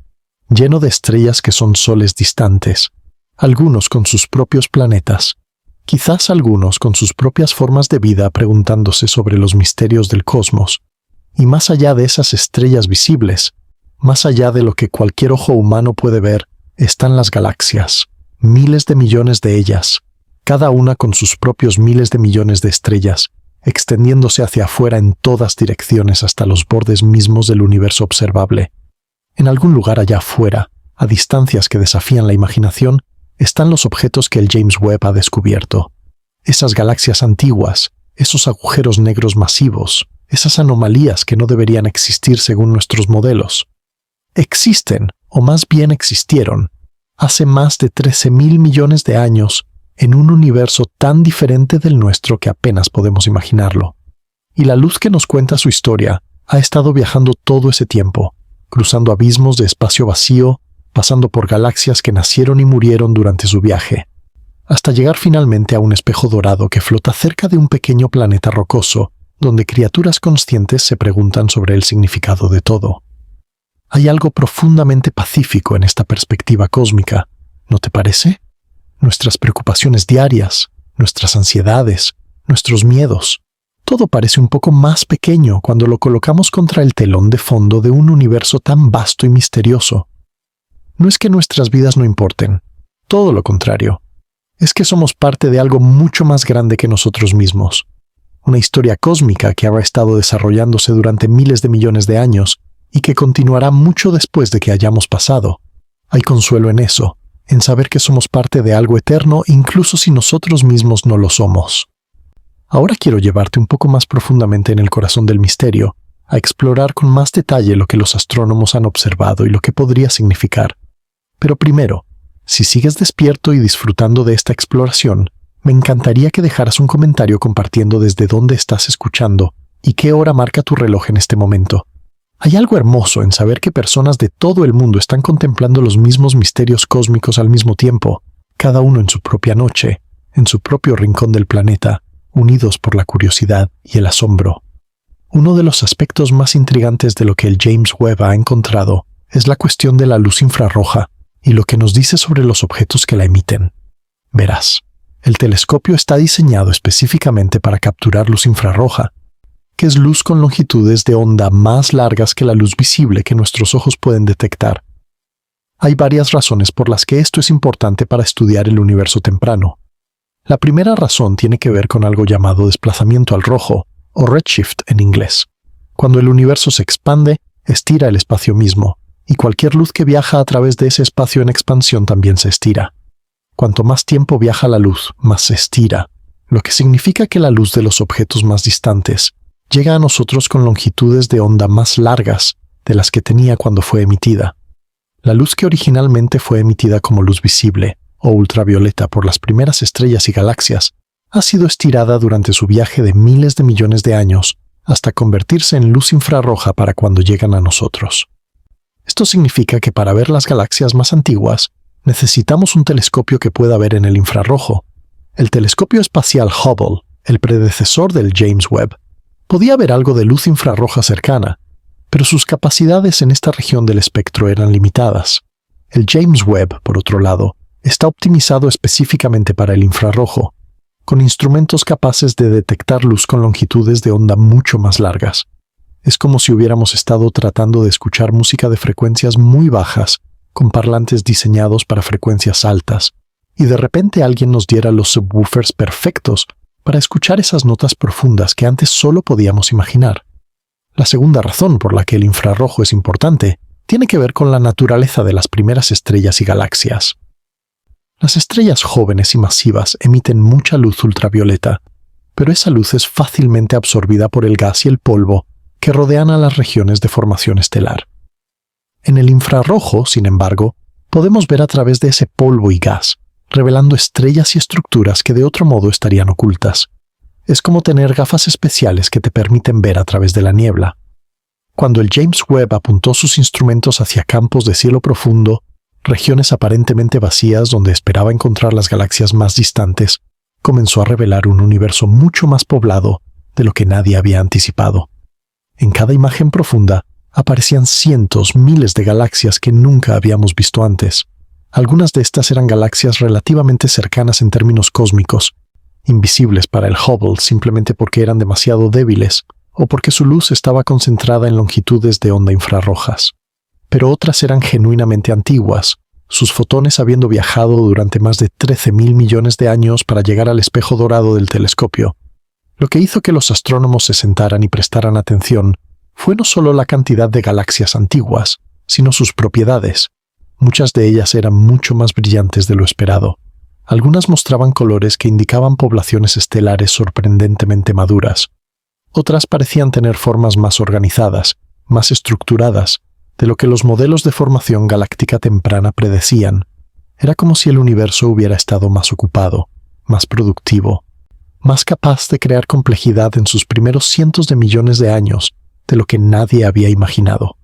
lleno de estrellas que son soles distantes, algunos con sus propios planetas, quizás algunos con sus propias formas de vida preguntándose sobre los misterios del cosmos. Y más allá de esas estrellas visibles, más allá de lo que cualquier ojo humano puede ver, están las galaxias, miles de millones de ellas, cada una con sus propios miles de millones de estrellas, extendiéndose hacia afuera en todas direcciones hasta los bordes mismos del universo observable. En algún lugar allá afuera, a distancias que desafían la imaginación, están los objetos que el James Webb ha descubierto. Esas galaxias antiguas, esos agujeros negros masivos, esas anomalías que no deberían existir según nuestros modelos. Existen, o más bien existieron, hace más de 13.000 millones de años, en un universo tan diferente del nuestro que apenas podemos imaginarlo. Y la luz que nos cuenta su historia ha estado viajando todo ese tiempo, cruzando abismos de espacio vacío, pasando por galaxias que nacieron y murieron durante su viaje, hasta llegar finalmente a un espejo dorado que flota cerca de un pequeño planeta rocoso, donde criaturas conscientes se preguntan sobre el significado de todo. Hay algo profundamente pacífico en esta perspectiva cósmica, ¿no te parece? Nuestras preocupaciones diarias, nuestras ansiedades, nuestros miedos, todo parece un poco más pequeño cuando lo colocamos contra el telón de fondo de un universo tan vasto y misterioso. No es que nuestras vidas no importen, todo lo contrario. Es que somos parte de algo mucho más grande que nosotros mismos. Una historia cósmica que habrá estado desarrollándose durante miles de millones de años y que continuará mucho después de que hayamos pasado. Hay consuelo en eso, en saber que somos parte de algo eterno incluso si nosotros mismos no lo somos. Ahora quiero llevarte un poco más profundamente en el corazón del misterio, a explorar con más detalle lo que los astrónomos han observado y lo que podría significar. Pero primero, si sigues despierto y disfrutando de esta exploración, me encantaría que dejaras un comentario compartiendo desde dónde estás escuchando y qué hora marca tu reloj en este momento. Hay algo hermoso en saber que personas de todo el mundo están contemplando los mismos misterios cósmicos al mismo tiempo, cada uno en su propia noche, en su propio rincón del planeta, unidos por la curiosidad y el asombro. Uno de los aspectos más intrigantes de lo que el James Webb ha encontrado es la cuestión de la luz infrarroja y lo que nos dice sobre los objetos que la emiten. Verás, el telescopio está diseñado específicamente para capturar luz infrarroja, que es luz con longitudes de onda más largas que la luz visible que nuestros ojos pueden detectar. Hay varias razones por las que esto es importante para estudiar el universo temprano. La primera razón tiene que ver con algo llamado desplazamiento al rojo, o redshift en inglés. Cuando el universo se expande, estira el espacio mismo, y cualquier luz que viaja a través de ese espacio en expansión también se estira. Cuanto más tiempo viaja la luz, más se estira, lo que significa que la luz de los objetos más distantes llega a nosotros con longitudes de onda más largas de las que tenía cuando fue emitida. La luz que originalmente fue emitida como luz visible o ultravioleta por las primeras estrellas y galaxias ha sido estirada durante su viaje de miles de millones de años hasta convertirse en luz infrarroja para cuando llegan a nosotros. Esto significa que para ver las galaxias más antiguas, necesitamos un telescopio que pueda ver en el infrarrojo. El telescopio espacial Hubble, el predecesor del James Webb, podía ver algo de luz infrarroja cercana, pero sus capacidades en esta región del espectro eran limitadas. El James Webb, por otro lado, está optimizado específicamente para el infrarrojo, con instrumentos capaces de detectar luz con longitudes de onda mucho más largas. Es como si hubiéramos estado tratando de escuchar música de frecuencias muy bajas, con parlantes diseñados para frecuencias altas, y de repente alguien nos diera los subwoofers perfectos para escuchar esas notas profundas que antes solo podíamos imaginar. La segunda razón por la que el infrarrojo es importante tiene que ver con la naturaleza de las primeras estrellas y galaxias. Las estrellas jóvenes y masivas emiten mucha luz ultravioleta, pero esa luz es fácilmente absorbida por el gas y el polvo que rodean a las regiones de formación estelar. En el infrarrojo, sin embargo, podemos ver a través de ese polvo y gas, revelando estrellas y estructuras que de otro modo estarían ocultas. Es como tener gafas especiales que te permiten ver a través de la niebla. Cuando el James Webb apuntó sus instrumentos hacia campos de cielo profundo, regiones aparentemente vacías donde esperaba encontrar las galaxias más distantes, comenzó a revelar un universo mucho más poblado de lo que nadie había anticipado. En cada imagen profunda aparecían cientos, miles de galaxias que nunca habíamos visto antes. Algunas de estas eran galaxias relativamente cercanas en términos cósmicos, invisibles para el Hubble simplemente porque eran demasiado débiles o porque su luz estaba concentrada en longitudes de onda infrarrojas. Pero otras eran genuinamente antiguas, sus fotones habiendo viajado durante más de 13.000 millones de años para llegar al espejo dorado del telescopio. Lo que hizo que los astrónomos se sentaran y prestaran atención fue no solo la cantidad de galaxias antiguas, sino sus propiedades. Muchas de ellas eran mucho más brillantes de lo esperado. Algunas mostraban colores que indicaban poblaciones estelares sorprendentemente maduras. Otras parecían tener formas más organizadas, más estructuradas, de lo que los modelos de formación galáctica temprana predecían. Era como si el universo hubiera estado más ocupado, más productivo, más capaz de crear complejidad en sus primeros cientos de millones de años de lo que nadie había imaginado.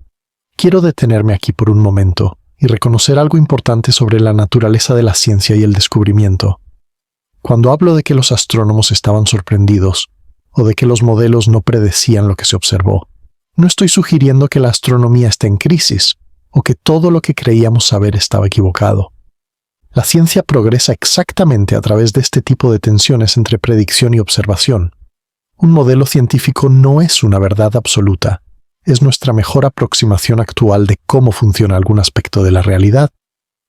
Quiero detenerme aquí por un momento y reconocer algo importante sobre la naturaleza de la ciencia y el descubrimiento. Cuando hablo de que los astrónomos estaban sorprendidos, o de que los modelos no predecían lo que se observó, no estoy sugiriendo que la astronomía esté en crisis, o que todo lo que creíamos saber estaba equivocado. La ciencia progresa exactamente a través de este tipo de tensiones entre predicción y observación. Un modelo científico no es una verdad absoluta, es nuestra mejor aproximación actual de cómo funciona algún aspecto de la realidad.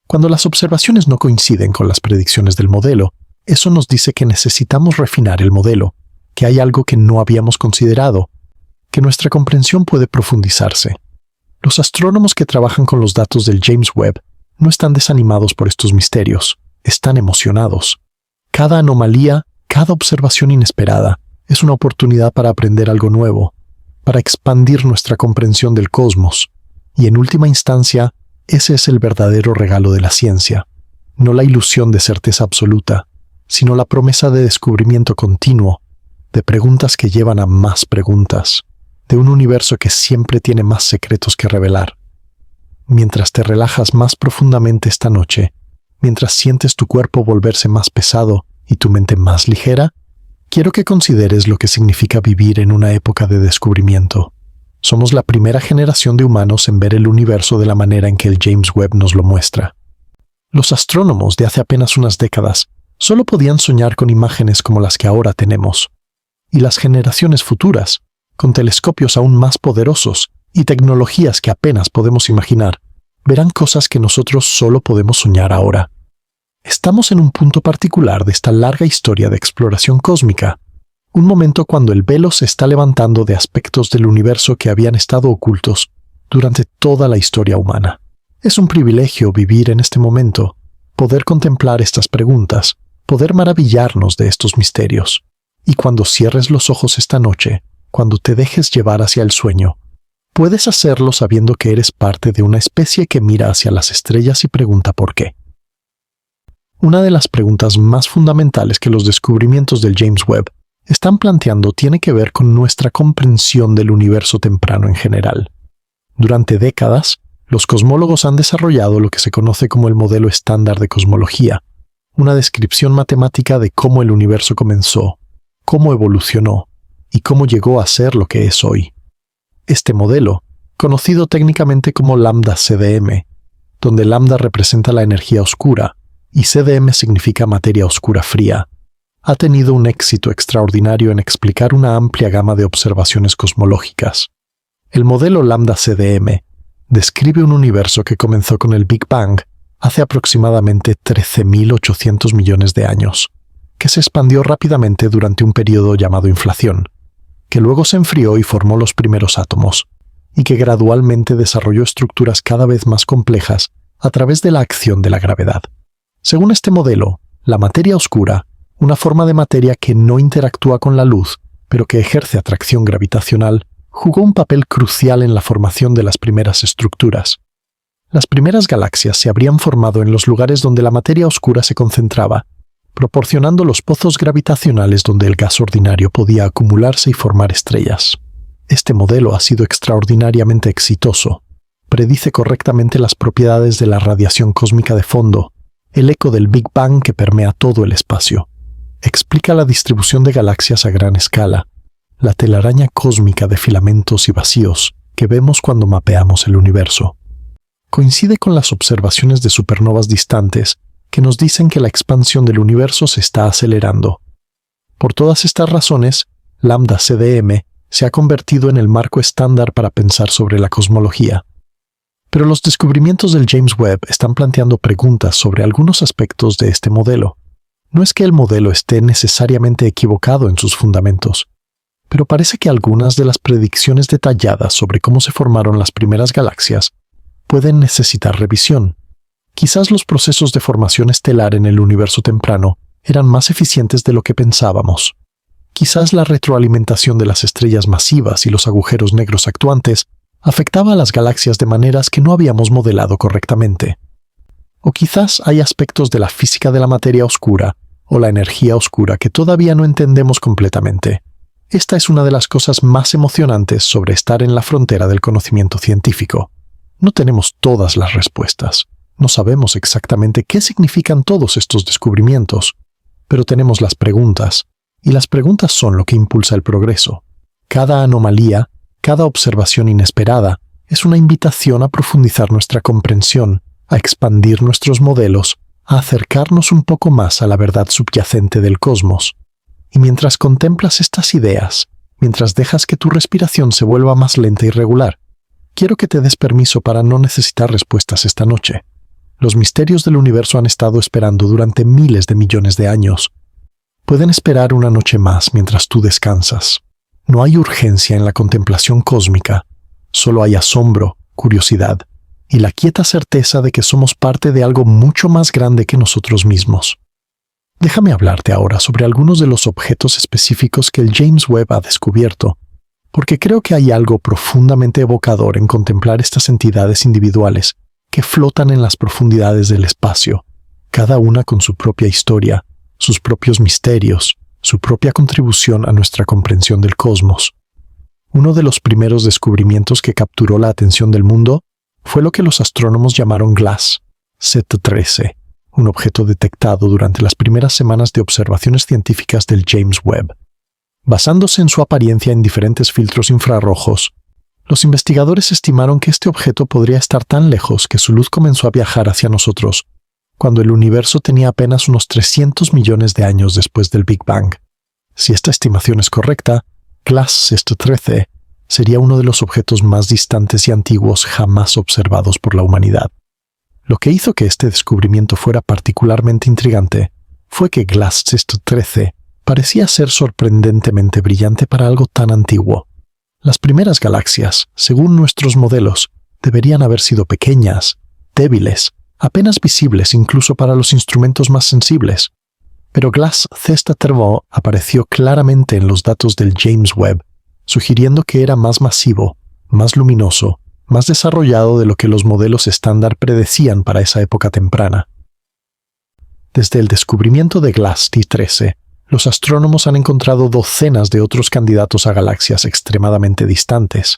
Cuando las observaciones no coinciden con las predicciones del modelo, eso nos dice que necesitamos refinar el modelo, que hay algo que no habíamos considerado, que nuestra comprensión puede profundizarse. Los astrónomos que trabajan con los datos del James Webb no están desanimados por estos misterios, están emocionados. Cada anomalía, cada observación inesperada, es una oportunidad para aprender algo nuevo, para expandir nuestra comprensión del cosmos, y en última instancia, ese es el verdadero regalo de la ciencia, no la ilusión de certeza absoluta, sino la promesa de descubrimiento continuo, de preguntas que llevan a más preguntas, de un universo que siempre tiene más secretos que revelar. Mientras te relajas más profundamente esta noche, mientras sientes tu cuerpo volverse más pesado y tu mente más ligera, quiero que consideres lo que significa vivir en una época de descubrimiento. Somos la primera generación de humanos en ver el universo de la manera en que el James Webb nos lo muestra. Los astrónomos de hace apenas unas décadas solo podían soñar con imágenes como las que ahora tenemos. Y las generaciones futuras, con telescopios aún más poderosos y tecnologías que apenas podemos imaginar, verán cosas que nosotros solo podemos soñar ahora. Estamos en un punto particular de esta larga historia de exploración cósmica, un momento cuando el velo se está levantando de aspectos del universo que habían estado ocultos durante toda la historia humana. Es un privilegio vivir en este momento, poder contemplar estas preguntas, poder maravillarnos de estos misterios. Y cuando cierres los ojos esta noche, cuando te dejes llevar hacia el sueño, puedes hacerlo sabiendo que eres parte de una especie que mira hacia las estrellas y pregunta por qué. Una de las preguntas más fundamentales que los descubrimientos del James Webb están planteando tiene que ver con nuestra comprensión del universo temprano en general. Durante décadas, los cosmólogos han desarrollado lo que se conoce como el modelo estándar de cosmología, una descripción matemática de cómo el universo comenzó, cómo evolucionó y cómo llegó a ser lo que es hoy. Este modelo, conocido técnicamente como lambda CDM, donde lambda representa la energía oscura y CDM significa materia oscura fría, ha tenido un éxito extraordinario en explicar una amplia gama de observaciones cosmológicas. El modelo lambda CDM describe un universo que comenzó con el Big Bang hace aproximadamente 13.800 millones de años, que se expandió rápidamente durante un periodo llamado inflación, que luego se enfrió y formó los primeros átomos, y que gradualmente desarrolló estructuras cada vez más complejas a través de la acción de la gravedad. Según este modelo, la materia oscura, una forma de materia que no interactúa con la luz, pero que ejerce atracción gravitacional, jugó un papel crucial en la formación de las primeras estructuras. Las primeras galaxias se habrían formado en los lugares donde la materia oscura se concentraba, proporcionando los pozos gravitacionales donde el gas ordinario podía acumularse y formar estrellas. Este modelo ha sido extraordinariamente exitoso. Predice correctamente las propiedades de la radiación cósmica de fondo, el eco del Big Bang que permea todo el espacio. Explica la distribución de galaxias a gran escala, la telaraña cósmica de filamentos y vacíos que vemos cuando mapeamos el universo. Coincide con las observaciones de supernovas distantes que nos dicen que la expansión del universo se está acelerando. Por todas estas razones, lambda CDM se ha convertido en el marco estándar para pensar sobre la cosmología. Pero los descubrimientos del James Webb están planteando preguntas sobre algunos aspectos de este modelo. No es que el modelo esté necesariamente equivocado en sus fundamentos, pero parece que algunas de las predicciones detalladas sobre cómo se formaron las primeras galaxias pueden necesitar revisión. Quizás los procesos de formación estelar en el universo temprano eran más eficientes de lo que pensábamos. Quizás la retroalimentación de las estrellas masivas y los agujeros negros actuantes afectaba a las galaxias de maneras que no habíamos modelado correctamente. O quizás hay aspectos de la física de la materia oscura o la energía oscura que todavía no entendemos completamente. Esta es una de las cosas más emocionantes sobre estar en la frontera del conocimiento científico. No tenemos todas las respuestas. No sabemos exactamente qué significan todos estos descubrimientos, pero tenemos las preguntas, y las preguntas son lo que impulsa el progreso. Cada anomalía, cada observación inesperada, es una invitación a profundizar nuestra comprensión, a expandir nuestros modelos, a acercarnos un poco más a la verdad subyacente del cosmos. Y mientras contemplas estas ideas, mientras dejas que tu respiración se vuelva más lenta y regular, quiero que te des permiso para no necesitar respuestas esta noche. Los misterios del universo han estado esperando durante miles de millones de años. Pueden esperar una noche más mientras tú descansas. No hay urgencia en la contemplación cósmica, solo hay asombro, curiosidad y la quieta certeza de que somos parte de algo mucho más grande que nosotros mismos. Déjame hablarte ahora sobre algunos de los objetos específicos que el James Webb ha descubierto, porque creo que hay algo profundamente evocador en contemplar estas entidades individuales que flotan en las profundidades del espacio, cada una con su propia historia, sus propios misterios, su propia contribución a nuestra comprensión del cosmos. Uno de los primeros descubrimientos que capturó la atención del mundo fue lo que los astrónomos llamaron GLASS Z13, un objeto detectado durante las primeras semanas de observaciones científicas del James Webb. Basándose en su apariencia en diferentes filtros infrarrojos, los investigadores estimaron que este objeto podría estar tan lejos que su luz comenzó a viajar hacia nosotros cuando el universo tenía apenas unos 300 millones de años después del Big Bang. Si esta estimación es correcta, GLASS Z13 sería uno de los objetos más distantes y antiguos jamás observados por la humanidad. Lo que hizo que este descubrimiento fuera particularmente intrigante fue que GLASS Z13 parecía ser sorprendentemente brillante para algo tan antiguo. Las primeras galaxias, según nuestros modelos, deberían haber sido pequeñas, débiles, apenas visibles incluso para los instrumentos más sensibles. Pero GLASS Z13 apareció claramente en los datos del James Webb, sugiriendo que era más masivo, más luminoso, más desarrollado de lo que los modelos estándar predecían para esa época temprana. Desde el descubrimiento de GLASS T13, los astrónomos han encontrado docenas de otros candidatos a galaxias extremadamente distantes.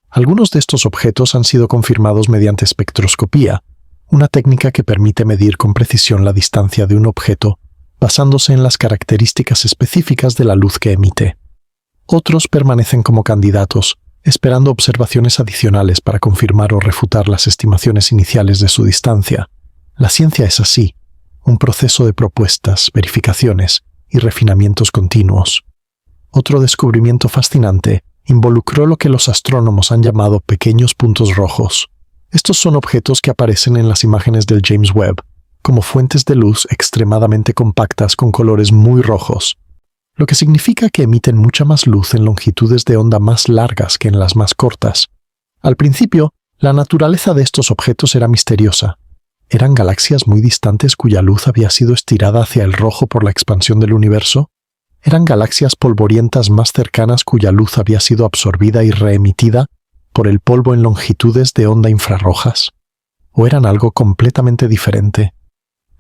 Algunos de estos objetos han sido confirmados mediante espectroscopía, una técnica que permite medir con precisión la distancia de un objeto basándose en las características específicas de la luz que emite. Otros permanecen como candidatos esperando observaciones adicionales para confirmar o refutar las estimaciones iniciales de su distancia. La ciencia es así, un proceso de propuestas, verificaciones y refinamientos continuos. Otro descubrimiento fascinante involucró lo que los astrónomos han llamado pequeños puntos rojos. Estos son objetos que aparecen en las imágenes del James Webb como fuentes de luz extremadamente compactas con colores muy rojos, lo que significa que emiten mucha más luz en longitudes de onda más largas que en las más cortas. Al principio, la naturaleza de estos objetos era misteriosa. ¿Eran galaxias muy distantes cuya luz había sido estirada hacia el rojo por la expansión del universo? ¿Eran galaxias polvorientas más cercanas cuya luz había sido absorbida y reemitida por el polvo en longitudes de onda infrarrojas? ¿O eran algo completamente diferente?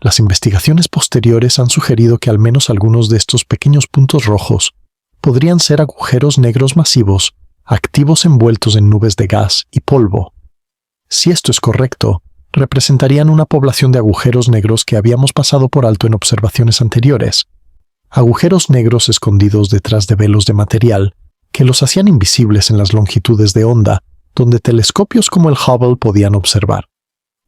Las investigaciones posteriores han sugerido que al menos algunos de estos pequeños puntos rojos podrían ser agujeros negros masivos, activos envueltos en nubes de gas y polvo. Si esto es correcto, representarían una población de agujeros negros que habíamos pasado por alto en observaciones anteriores. Agujeros negros escondidos detrás de velos de material que los hacían invisibles en las longitudes de onda, donde telescopios como el Hubble podían observar.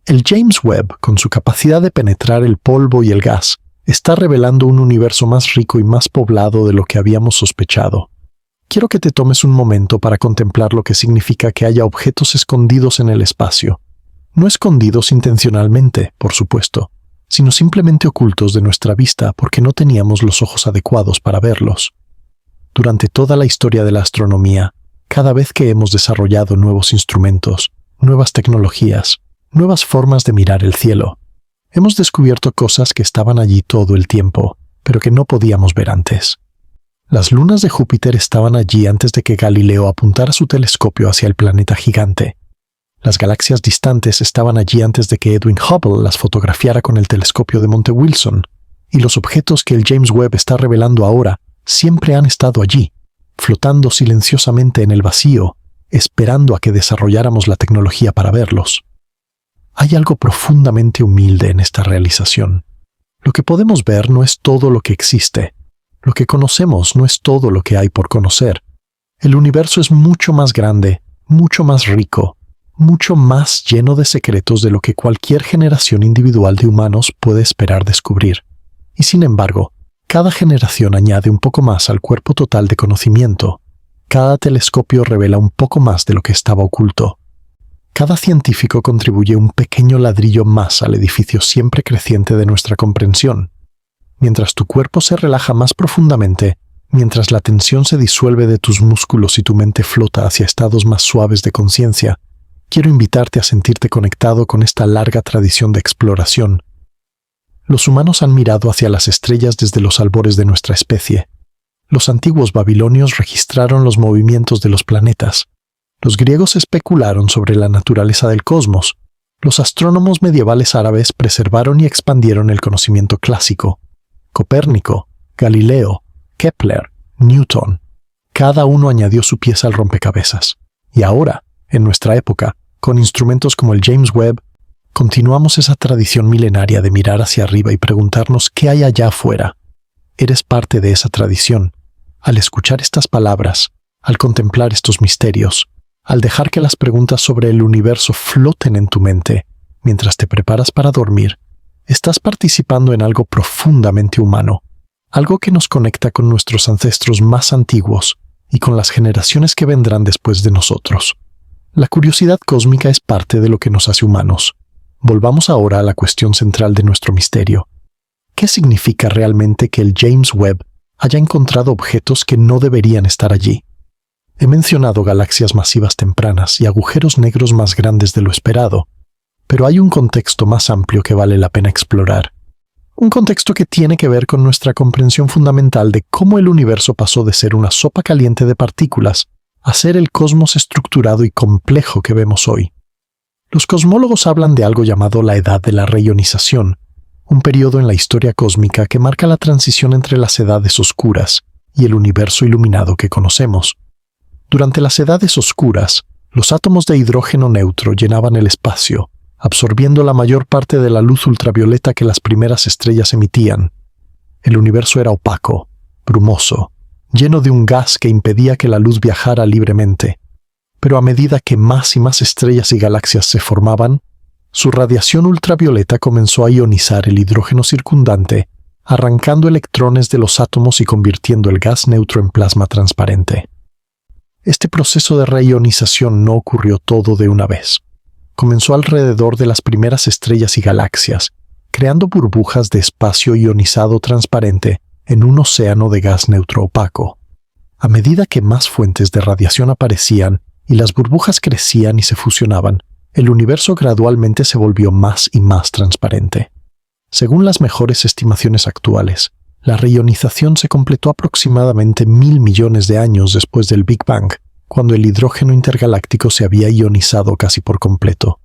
El James Webb, con su capacidad de penetrar el polvo y el gas, está revelando un universo más rico y más poblado de lo que habíamos sospechado. Quiero que te tomes un momento para contemplar lo que significa que haya objetos escondidos en el espacio. No escondidos intencionalmente, por supuesto, sino simplemente ocultos de nuestra vista porque no teníamos los ojos adecuados para verlos. Durante toda la historia de la astronomía, cada vez que hemos desarrollado nuevos instrumentos, nuevas tecnologías, nuevas formas de mirar el cielo, hemos descubierto cosas que estaban allí todo el tiempo, pero que no podíamos ver antes. Las lunas de Júpiter estaban allí antes de que Galileo apuntara su telescopio hacia el planeta gigante. Las galaxias distantes estaban allí antes de que Edwin Hubble las fotografiara con el telescopio de Monte Wilson, y los objetos que el James Webb está revelando ahora siempre han estado allí, flotando silenciosamente en el vacío, esperando a que desarrolláramos la tecnología para verlos. Hay algo profundamente humilde en esta realización. Lo que podemos ver no es todo lo que existe. Lo que conocemos no es todo lo que hay por conocer. El universo es mucho más grande, mucho más rico, mucho más lleno de secretos de lo que cualquier generación individual de humanos puede esperar descubrir. Y sin embargo, cada generación añade un poco más al cuerpo total de conocimiento. Cada telescopio revela un poco más de lo que estaba oculto. Cada científico contribuye un pequeño ladrillo más al edificio siempre creciente de nuestra comprensión. Mientras tu cuerpo se relaja más profundamente, mientras la tensión se disuelve de tus músculos y tu mente flota hacia estados más suaves de conciencia, quiero invitarte a sentirte conectado con esta larga tradición de exploración. Los humanos han mirado hacia las estrellas desde los albores de nuestra especie. Los antiguos babilonios registraron los movimientos de los planetas. Los griegos especularon sobre la naturaleza del cosmos. Los astrónomos medievales árabes preservaron y expandieron el conocimiento clásico. Copérnico, Galileo, Kepler, Newton. Cada uno añadió su pieza al rompecabezas. Y ahora, en nuestra época, con instrumentos como el James Webb, continuamos esa tradición milenaria de mirar hacia arriba y preguntarnos qué hay allá afuera. Eres parte de esa tradición. Al escuchar estas palabras, al contemplar estos misterios, al dejar que las preguntas sobre el universo floten en tu mente mientras te preparas para dormir, estás participando en algo profundamente humano, algo que nos conecta con nuestros ancestros más antiguos y con las generaciones que vendrán después de nosotros. La curiosidad cósmica es parte de lo que nos hace humanos. Volvamos ahora a la cuestión central de nuestro misterio. ¿Qué significa realmente que el James Webb haya encontrado objetos que no deberían estar allí? He mencionado galaxias masivas tempranas y agujeros negros más grandes de lo esperado, pero hay un contexto más amplio que vale la pena explorar. Un contexto que tiene que ver con nuestra comprensión fundamental de cómo el universo pasó de ser una sopa caliente de partículas a ser el cosmos estructurado y complejo que vemos hoy. Los cosmólogos hablan de algo llamado la edad de la reionización, un periodo en la historia cósmica que marca la transición entre las edades oscuras y el universo iluminado que conocemos. Durante las edades oscuras, los átomos de hidrógeno neutro llenaban el espacio, absorbiendo la mayor parte de la luz ultravioleta que las primeras estrellas emitían. El universo era opaco, brumoso, lleno de un gas que impedía que la luz viajara libremente. pero a medida que más y más estrellas y galaxias se formaban, su radiación ultravioleta comenzó a ionizar el hidrógeno circundante, arrancando electrones de los átomos y convirtiendo el gas neutro en plasma transparente. Este proceso de reionización no ocurrió todo de una vez. Comenzó alrededor de las primeras estrellas y galaxias, creando burbujas de espacio ionizado transparente en un océano de gas neutro opaco. A medida que más fuentes de radiación aparecían y las burbujas crecían y se fusionaban, el universo gradualmente se volvió más y más transparente. Según las mejores estimaciones actuales, la reionización se completó aproximadamente 1.000 millones de años después del Big Bang, cuando el hidrógeno intergaláctico se había ionizado casi por completo.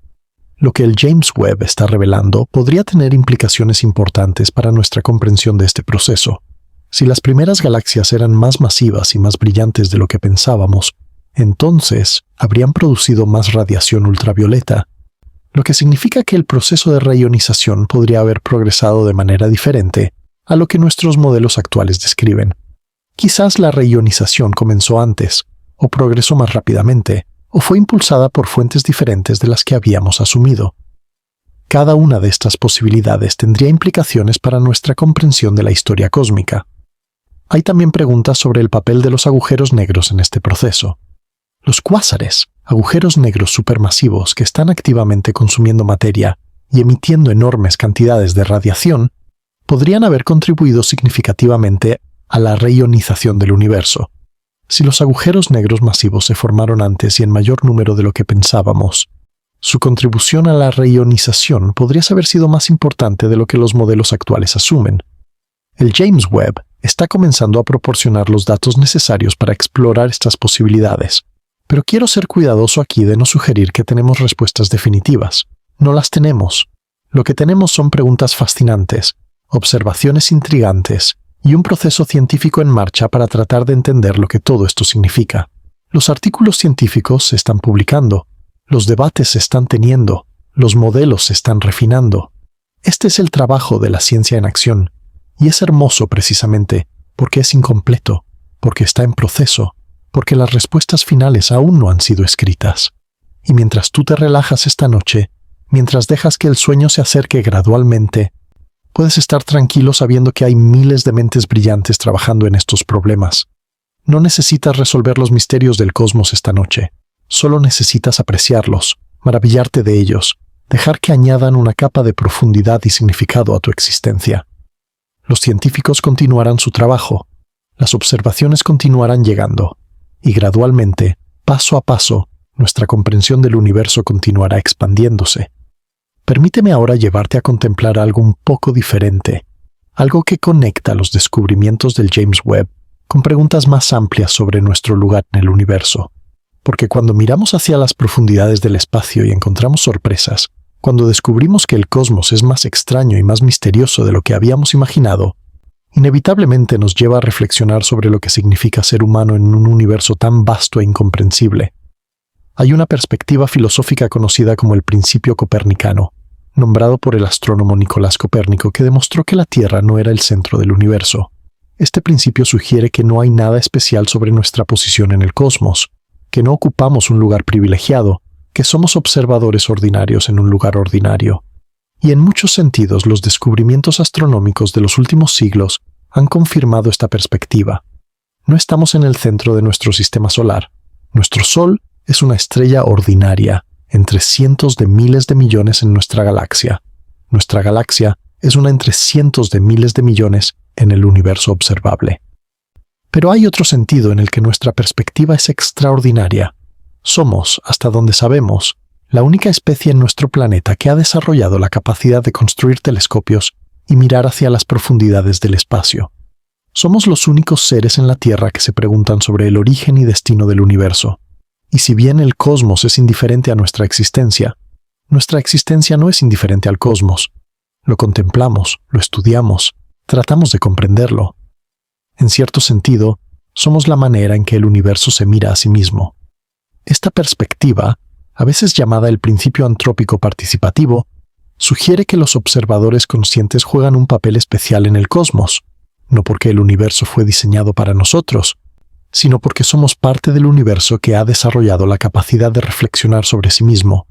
Lo que el James Webb está revelando podría tener implicaciones importantes para nuestra comprensión de este proceso. Si las primeras galaxias eran más masivas y más brillantes de lo que pensábamos, entonces habrían producido más radiación ultravioleta, lo que significa que el proceso de reionización podría haber progresado de manera diferente a lo que nuestros modelos actuales describen. Quizás la reionización comenzó antes, o progresó más rápidamente, o fue impulsada por fuentes diferentes de las que habíamos asumido. Cada una de estas posibilidades tendría implicaciones para nuestra comprensión de la historia cósmica. Hay también preguntas sobre el papel de los agujeros negros en este proceso. Los cuásares, agujeros negros supermasivos que están activamente consumiendo materia y emitiendo enormes cantidades de radiación, podrían haber contribuido significativamente a la reionización del universo. Si los agujeros negros masivos se formaron antes y en mayor número de lo que pensábamos, su contribución a la reionización podría haber sido más importante de lo que los modelos actuales asumen. El James Webb está comenzando a proporcionar los datos necesarios para explorar estas posibilidades, pero quiero ser cuidadoso aquí de no sugerir que tenemos respuestas definitivas. No las tenemos. Lo que tenemos son preguntas fascinantes, observaciones intrigantes y un proceso científico en marcha para tratar de entender lo que todo esto significa. Los artículos científicos se están publicando, los debates se están teniendo, los modelos se están refinando. Este es el trabajo de la ciencia en acción, y es hermoso precisamente porque es incompleto, porque está en proceso, porque las respuestas finales aún no han sido escritas. Y mientras tú te relajas esta noche, mientras dejas que el sueño se acerque gradualmente, puedes estar tranquilo sabiendo que hay miles de mentes brillantes trabajando en estos problemas. No necesitas resolver los misterios del cosmos esta noche. Solo necesitas apreciarlos, maravillarte de ellos, dejar que añadan una capa de profundidad y significado a tu existencia. Los científicos continuarán su trabajo, las observaciones continuarán llegando, y gradualmente, paso a paso, nuestra comprensión del universo continuará expandiéndose. Permíteme ahora llevarte a contemplar algo un poco diferente, algo que conecta los descubrimientos del James Webb con preguntas más amplias sobre nuestro lugar en el universo. Porque cuando miramos hacia las profundidades del espacio y encontramos sorpresas, cuando descubrimos que el cosmos es más extraño y más misterioso de lo que habíamos imaginado, inevitablemente nos lleva a reflexionar sobre lo que significa ser humano en un universo tan vasto e incomprensible. Hay una perspectiva filosófica conocida como el principio copernicano, nombrado por el astrónomo Nicolás Copérnico, que demostró que la Tierra no era el centro del universo. Este principio sugiere que no hay nada especial sobre nuestra posición en el cosmos, que no ocupamos un lugar privilegiado, que somos observadores ordinarios en un lugar ordinario. Y en muchos sentidos los descubrimientos astronómicos de los últimos siglos han confirmado esta perspectiva. No estamos en el centro de nuestro sistema solar. Nuestro Sol es una estrella ordinaria, entre cientos de miles de millones en nuestra galaxia. Nuestra galaxia es una entre cientos de miles de millones en el universo observable. Pero hay otro sentido en el que nuestra perspectiva es extraordinaria. Somos, hasta donde sabemos, la única especie en nuestro planeta que ha desarrollado la capacidad de construir telescopios y mirar hacia las profundidades del espacio. Somos los únicos seres en la Tierra que se preguntan sobre el origen y destino del universo. Y si bien el cosmos es indiferente a nuestra existencia no es indiferente al cosmos. Lo contemplamos, lo estudiamos, tratamos de comprenderlo. En cierto sentido, somos la manera en que el universo se mira a sí mismo. Esta perspectiva, a veces llamada el principio antrópico participativo, sugiere que los observadores conscientes juegan un papel especial en el cosmos, no porque el universo fue diseñado para nosotros, sino porque somos parte del universo que ha desarrollado la capacidad de reflexionar sobre sí mismo.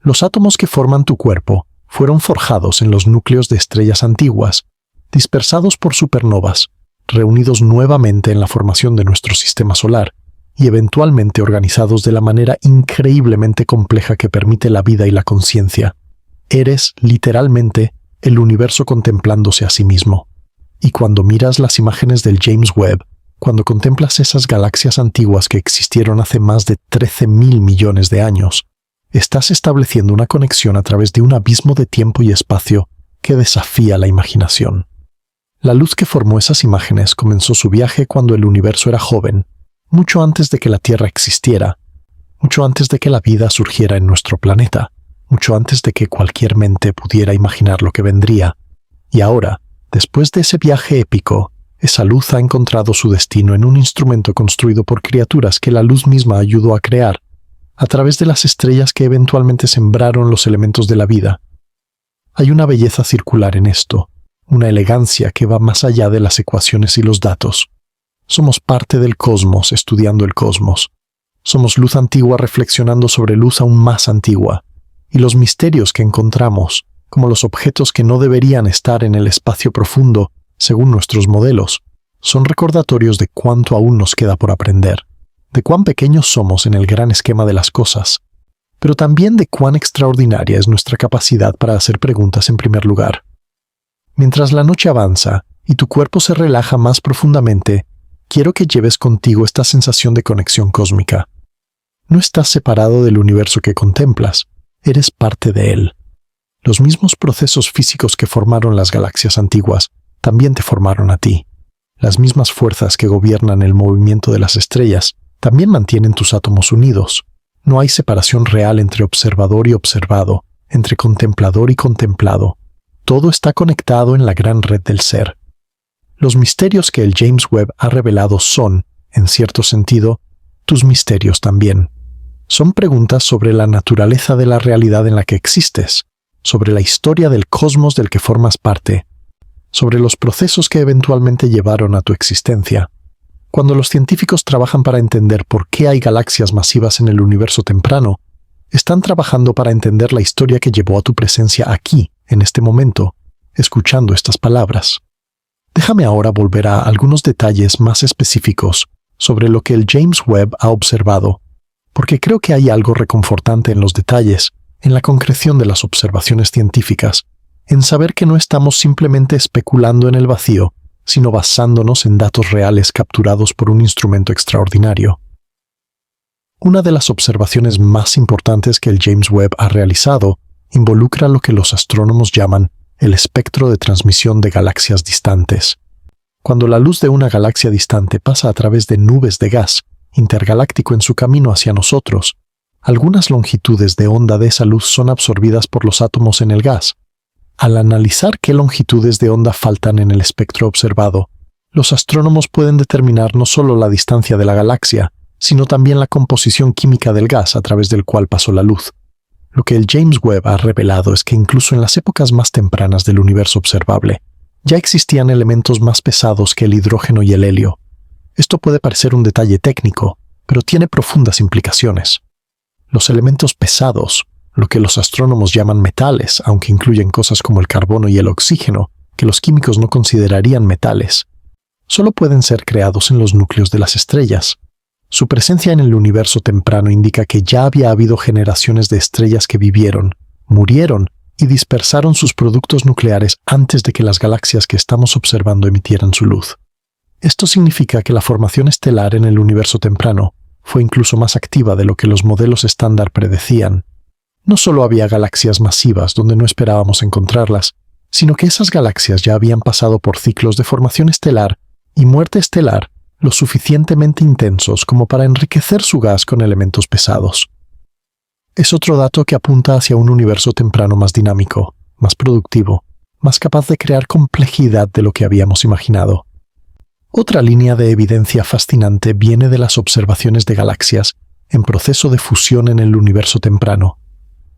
Los átomos que forman tu cuerpo fueron forjados en los núcleos de estrellas antiguas, dispersados por supernovas, reunidos nuevamente en la formación de nuestro sistema solar y eventualmente organizados de la manera increíblemente compleja que permite la vida y la conciencia. Eres, literalmente, el universo contemplándose a sí mismo. Y cuando miras las imágenes del James Webb, cuando contemplas esas galaxias antiguas que existieron hace más de 13.000 millones de años, estás estableciendo una conexión a través de un abismo de tiempo y espacio que desafía la imaginación. La luz que formó esas imágenes comenzó su viaje cuando el universo era joven, mucho antes de que la Tierra existiera, mucho antes de que la vida surgiera en nuestro planeta, mucho antes de que cualquier mente pudiera imaginar lo que vendría. Y ahora, después de ese viaje épico, esa luz ha encontrado su destino en un instrumento construido por criaturas que la luz misma ayudó a crear, a través de las estrellas que eventualmente sembraron los elementos de la vida. Hay una belleza circular en esto, una elegancia que va más allá de las ecuaciones y los datos. Somos parte del cosmos estudiando el cosmos. Somos luz antigua reflexionando sobre luz aún más antigua. Y los misterios que encontramos, como los objetos que no deberían estar en el espacio profundo, según nuestros modelos, son recordatorios de cuánto aún nos queda por aprender, de cuán pequeños somos en el gran esquema de las cosas, pero también de cuán extraordinaria es nuestra capacidad para hacer preguntas en primer lugar. Mientras la noche avanza y tu cuerpo se relaja más profundamente, quiero que lleves contigo esta sensación de conexión cósmica. No estás separado del universo que contemplas, eres parte de él. Los mismos procesos físicos que formaron las galaxias antiguas también te formaron a ti. Las mismas fuerzas que gobiernan el movimiento de las estrellas también mantienen tus átomos unidos. No hay separación real entre observador y observado, entre contemplador y contemplado. Todo está conectado en la gran red del ser. Los misterios que el James Webb ha revelado son, en cierto sentido, tus misterios también. Son preguntas sobre la naturaleza de la realidad en la que existes, sobre la historia del cosmos del que formas parte, sobre los procesos que eventualmente llevaron a tu existencia. Cuando los científicos trabajan para entender por qué hay galaxias masivas en el universo temprano, están trabajando para entender la historia que llevó a tu presencia aquí, en este momento, escuchando estas palabras. Déjame ahora volver a algunos detalles más específicos sobre lo que el James Webb ha observado, porque creo que hay algo reconfortante en los detalles, en la concreción de las observaciones científicas, en saber que no estamos simplemente especulando en el vacío, sino basándonos en datos reales capturados por un instrumento extraordinario. Una de las observaciones más importantes que el James Webb ha realizado involucra lo que los astrónomos llaman el espectro de transmisión de galaxias distantes. Cuando la luz de una galaxia distante pasa a través de nubes de gas intergaláctico en su camino hacia nosotros, algunas longitudes de onda de esa luz son absorbidas por los átomos en el gas. Al analizar qué longitudes de onda faltan en el espectro observado, los astrónomos pueden determinar no solo la distancia de la galaxia, sino también la composición química del gas a través del cual pasó la luz. Lo que el James Webb ha revelado es que incluso en las épocas más tempranas del universo observable, ya existían elementos más pesados que el hidrógeno y el helio. Esto puede parecer un detalle técnico, pero tiene profundas implicaciones. Los elementos pesados, lo que los astrónomos llaman metales, aunque incluyen cosas como el carbono y el oxígeno, que los químicos no considerarían metales, solo pueden ser creados en los núcleos de las estrellas. Su presencia en el universo temprano indica que ya había habido generaciones de estrellas que vivieron, murieron y dispersaron sus productos nucleares antes de que las galaxias que estamos observando emitieran su luz. Esto significa que la formación estelar en el universo temprano fue incluso más activa de lo que los modelos estándar predecían. No solo había galaxias masivas donde no esperábamos encontrarlas, sino que esas galaxias ya habían pasado por ciclos de formación estelar y muerte estelar lo suficientemente intensos como para enriquecer su gas con elementos pesados. Es otro dato que apunta hacia un universo temprano más dinámico, más productivo, más capaz de crear complejidad de lo que habíamos imaginado. Otra línea de evidencia fascinante viene de las observaciones de galaxias en proceso de fusión en el universo temprano.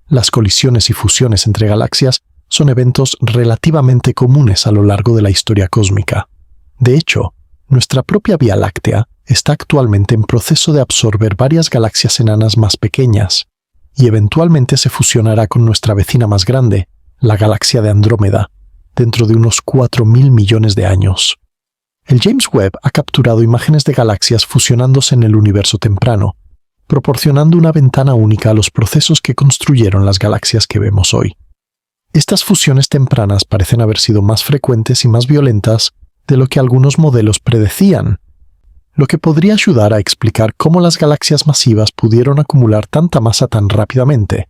Las colisiones y fusiones entre galaxias son eventos relativamente comunes a lo largo de la historia cósmica. De hecho, nuestra propia Vía Láctea está actualmente en proceso de absorber varias galaxias enanas más pequeñas, y eventualmente se fusionará con nuestra vecina más grande, la galaxia de Andrómeda, dentro de unos 4.000 millones de años. El James Webb ha capturado imágenes de galaxias fusionándose en el universo temprano, proporcionando una ventana única a los procesos que construyeron las galaxias que vemos hoy. Estas fusiones tempranas parecen haber sido más frecuentes y más violentas de lo que algunos modelos predecían, lo que podría ayudar a explicar cómo las galaxias masivas pudieron acumular tanta masa tan rápidamente.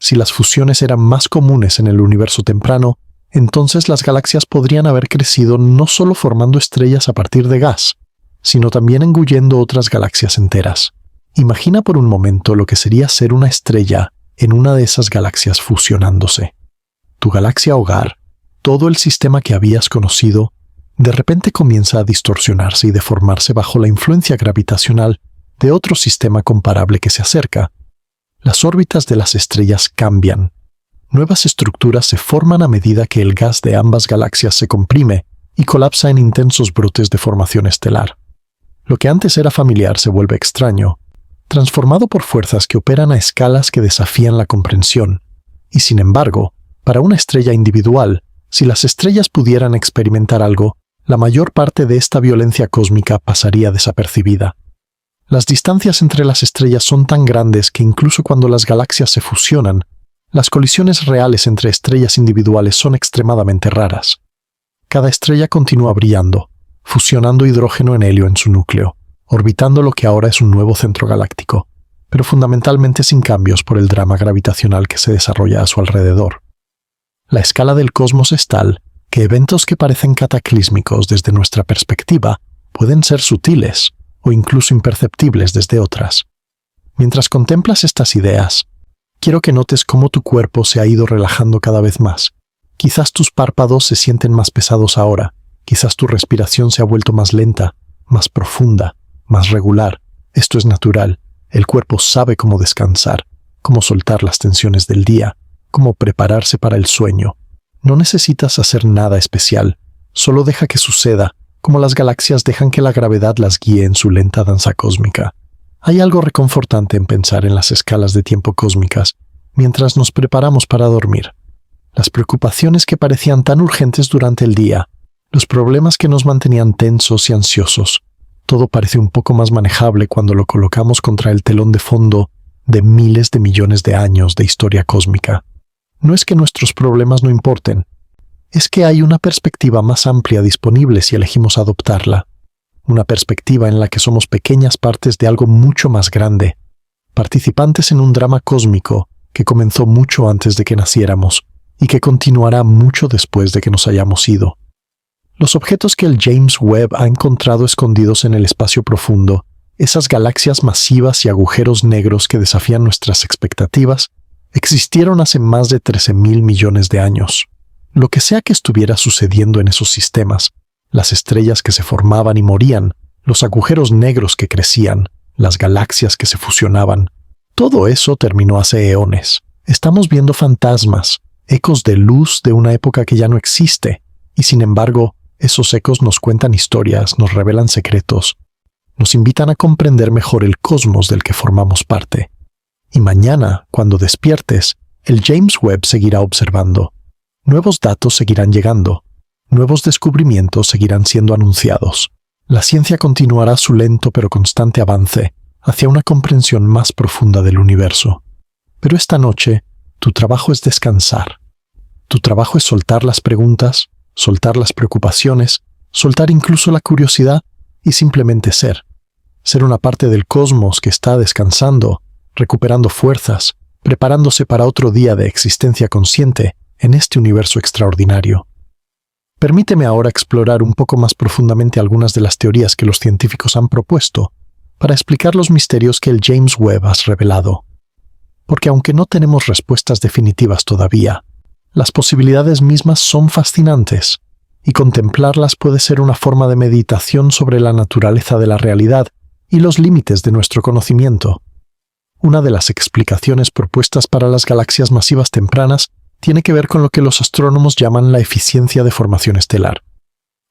Si las fusiones eran más comunes en el universo temprano, entonces las galaxias podrían haber crecido no solo formando estrellas a partir de gas, sino también engullendo otras galaxias enteras. Imagina por un momento lo que sería ser una estrella en una de esas galaxias fusionándose. Tu galaxia hogar, todo el sistema que habías conocido, de repente comienza a distorsionarse y deformarse bajo la influencia gravitacional de otro sistema comparable que se acerca. Las órbitas de las estrellas cambian. Nuevas estructuras se forman a medida que el gas de ambas galaxias se comprime y colapsa en intensos brotes de formación estelar. Lo que antes era familiar se vuelve extraño, transformado por fuerzas que operan a escalas que desafían la comprensión. Y sin embargo, para una estrella individual, si las estrellas pudieran experimentar algo, la mayor parte de esta violencia cósmica pasaría desapercibida. Las distancias entre las estrellas son tan grandes que incluso cuando las galaxias se fusionan, las colisiones reales entre estrellas individuales son extremadamente raras. Cada estrella continúa brillando, fusionando hidrógeno en helio en su núcleo, orbitando lo que ahora es un nuevo centro galáctico, pero fundamentalmente sin cambios por el drama gravitacional que se desarrolla a su alrededor. La escala del cosmos es tal que eventos que parecen cataclísmicos desde nuestra perspectiva pueden ser sutiles o incluso imperceptibles desde otras. Mientras contemplas estas ideas, quiero que notes cómo tu cuerpo se ha ido relajando cada vez más. Quizás tus párpados se sienten más pesados ahora, quizás tu respiración se ha vuelto más lenta, más profunda, más regular. Esto es natural. El cuerpo sabe cómo descansar, cómo soltar las tensiones del día, cómo prepararse para el sueño. No necesitas hacer nada especial, solo deja que suceda, como las galaxias dejan que la gravedad las guíe en su lenta danza cósmica. Hay algo reconfortante en pensar en las escalas de tiempo cósmicas mientras nos preparamos para dormir. Las preocupaciones que parecían tan urgentes durante el día, los problemas que nos mantenían tensos y ansiosos, todo parece un poco más manejable cuando lo colocamos contra el telón de fondo de miles de millones de años de historia cósmica. No es que nuestros problemas no importen, es que hay una perspectiva más amplia disponible si elegimos adoptarla. Una perspectiva en la que somos pequeñas partes de algo mucho más grande, participantes en un drama cósmico que comenzó mucho antes de que naciéramos y que continuará mucho después de que nos hayamos ido. Los objetos que el James Webb ha encontrado escondidos en el espacio profundo, esas galaxias masivas y agujeros negros que desafían nuestras expectativas, existieron hace más de 13.000 millones de años. Lo que sea que estuviera sucediendo en esos sistemas, las estrellas que se formaban y morían, los agujeros negros que crecían, las galaxias que se fusionaban, todo eso terminó hace eones. Estamos viendo fantasmas, ecos de luz de una época que ya no existe, y sin embargo, esos ecos nos cuentan historias, nos revelan secretos, nos invitan a comprender mejor el cosmos del que formamos parte. Y mañana, cuando despiertes, el James Webb seguirá observando. Nuevos datos seguirán llegando. Nuevos descubrimientos seguirán siendo anunciados. La ciencia continuará su lento pero constante avance hacia una comprensión más profunda del universo. Pero esta noche, tu trabajo es descansar. Tu trabajo es soltar las preguntas, soltar las preocupaciones, soltar incluso la curiosidad y simplemente ser. Ser una parte del cosmos que está descansando, recuperando fuerzas, preparándose para otro día de existencia consciente en este universo extraordinario. Permíteme ahora explorar un poco más profundamente algunas de las teorías que los científicos han propuesto para explicar los misterios que el James Webb ha revelado. Porque aunque no tenemos respuestas definitivas todavía, las posibilidades mismas son fascinantes, y contemplarlas puede ser una forma de meditación sobre la naturaleza de la realidad y los límites de nuestro conocimiento. Una de las explicaciones propuestas para las galaxias masivas tempranas tiene que ver con lo que los astrónomos llaman la eficiencia de formación estelar.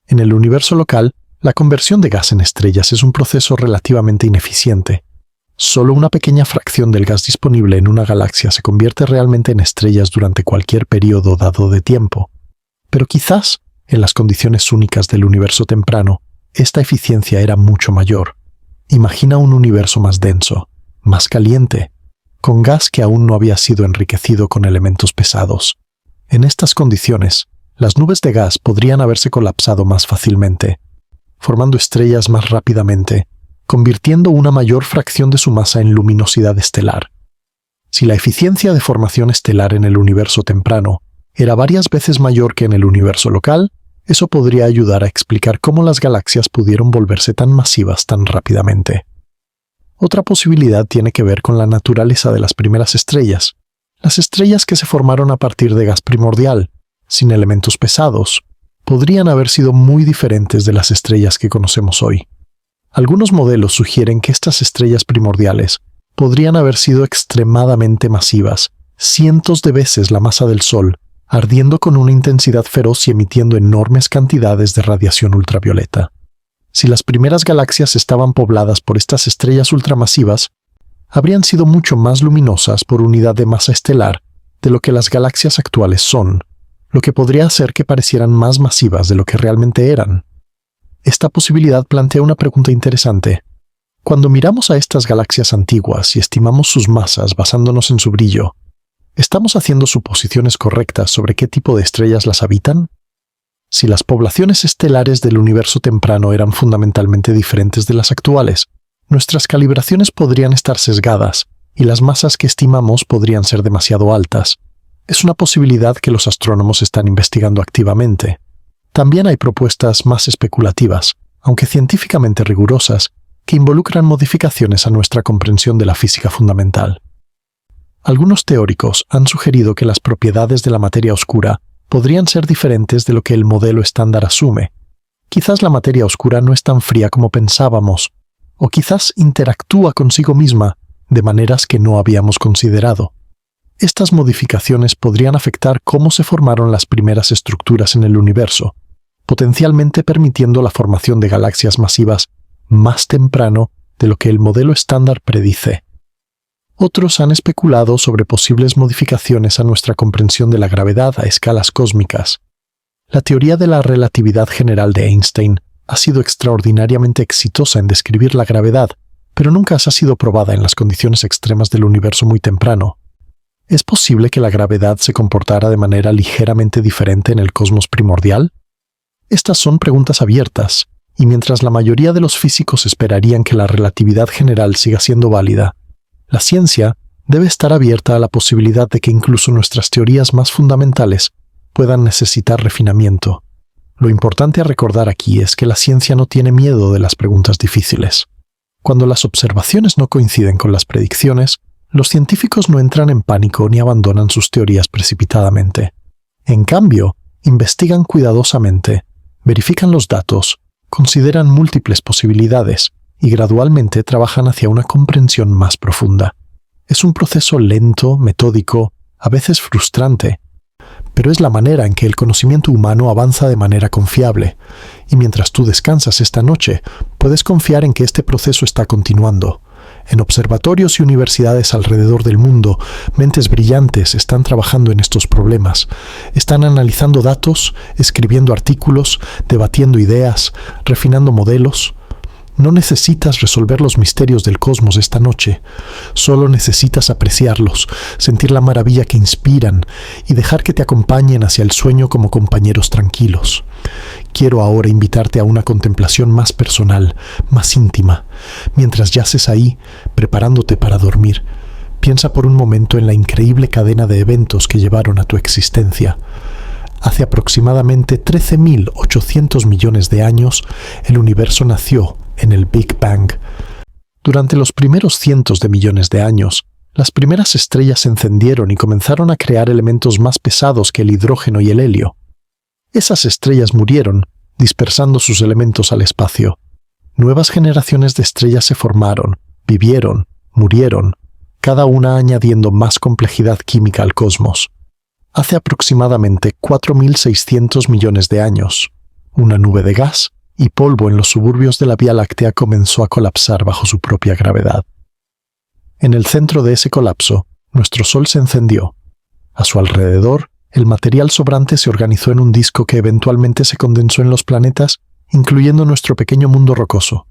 En el universo local, La conversión de gas en estrellas es un proceso relativamente ineficiente. Solo una pequeña fracción del gas disponible en una galaxia se convierte realmente en estrellas durante cualquier periodo dado de tiempo. Pero quizás, en las condiciones únicas del universo temprano, esta eficiencia era mucho mayor. Imagina un universo más denso, más caliente, con gas que aún no había sido enriquecido con elementos pesados. En estas condiciones, las nubes de gas podrían haberse colapsado más fácilmente, formando estrellas más rápidamente, convirtiendo una mayor fracción de su masa en luminosidad estelar. Si la eficiencia de formación estelar en el universo temprano era varias veces mayor que en el universo local, eso podría ayudar a explicar cómo las galaxias pudieron volverse tan masivas tan rápidamente. Otra posibilidad tiene que ver con la naturaleza de las primeras estrellas. Las estrellas que se formaron a partir de gas primordial, sin elementos pesados, podrían haber sido muy diferentes de las estrellas que conocemos hoy. Algunos modelos sugieren que estas estrellas primordiales podrían haber sido extremadamente masivas, cientos de veces la masa del Sol, ardiendo con una intensidad feroz y emitiendo enormes cantidades de radiación ultravioleta. Si las primeras galaxias estaban pobladas por estas estrellas ultramasivas, habrían sido mucho más luminosas por unidad de masa estelar de lo que las galaxias actuales son, lo que podría hacer que parecieran más masivas de lo que realmente eran. Esta posibilidad plantea una pregunta interesante. Cuando miramos a estas galaxias antiguas y estimamos sus masas basándonos en su brillo, ¿estamos haciendo suposiciones correctas sobre qué tipo de estrellas las habitan? Si las poblaciones estelares del universo temprano eran fundamentalmente diferentes de las actuales, nuestras calibraciones podrían estar sesgadas y las masas que estimamos podrían ser demasiado altas. Es una posibilidad que los astrónomos están investigando activamente. También hay propuestas más especulativas, aunque científicamente rigurosas, que involucran modificaciones a nuestra comprensión de la física fundamental. Algunos teóricos han sugerido que las propiedades de la materia oscura podrían ser diferentes de lo que el modelo estándar asume. Quizás la materia oscura no es tan fría como pensábamos, o quizás interactúa consigo misma de maneras que no habíamos considerado. Estas modificaciones podrían afectar cómo se formaron las primeras estructuras en el universo, potencialmente permitiendo la formación de galaxias masivas más temprano de lo que el modelo estándar predice. Otros han especulado sobre posibles modificaciones a nuestra comprensión de la gravedad a escalas cósmicas. La teoría de la relatividad general de Einstein ha sido extraordinariamente exitosa en describir la gravedad, pero nunca ha sido probada en las condiciones extremas del universo muy temprano. ¿Es posible que la gravedad se comportara de manera ligeramente diferente en el cosmos primordial? Estas son preguntas abiertas, y mientras la mayoría de los físicos esperarían que la relatividad general siga siendo válida, la ciencia debe estar abierta a la posibilidad de que incluso nuestras teorías más fundamentales puedan necesitar refinamiento. Lo importante a recordar aquí es que la ciencia no tiene miedo de las preguntas difíciles. Cuando las observaciones no coinciden con las predicciones, los científicos no entran en pánico ni abandonan sus teorías precipitadamente. En cambio, investigan cuidadosamente, verifican los datos, consideran múltiples posibilidades y gradualmente trabajan hacia una comprensión más profunda. Es un proceso lento, metódico, a veces frustrante, pero es la manera en que el conocimiento humano avanza de manera confiable, y mientras tú descansas esta noche, puedes confiar en que este proceso está continuando. En observatorios y universidades alrededor del mundo, mentes brillantes están trabajando en estos problemas. Están analizando datos, escribiendo artículos, debatiendo ideas, refinando modelos. No necesitas resolver los misterios del cosmos esta noche. Solo necesitas apreciarlos, sentir la maravilla que inspiran y dejar que te acompañen hacia el sueño como compañeros tranquilos. Quiero ahora invitarte a una contemplación más personal, más íntima. Mientras yaces ahí, preparándote para dormir, piensa por un momento en la increíble cadena de eventos que llevaron a tu existencia. Hace aproximadamente 13.800 millones de años, el universo nació en el Big Bang. Durante los primeros cientos de millones de años, las primeras estrellas se encendieron y comenzaron a crear elementos más pesados que el hidrógeno y el helio. Esas estrellas murieron, dispersando sus elementos al espacio. Nuevas generaciones de estrellas se formaron, vivieron, murieron, cada una añadiendo más complejidad química al cosmos. Hace aproximadamente 4.600 millones de años, una nube de gas y polvo en los suburbios de la Vía Láctea comenzó a colapsar bajo su propia gravedad. En el centro de ese colapso, nuestro Sol se encendió. A su alrededor, el material sobrante se organizó en un disco que eventualmente se condensó en los planetas, incluyendo nuestro pequeño mundo rocoso.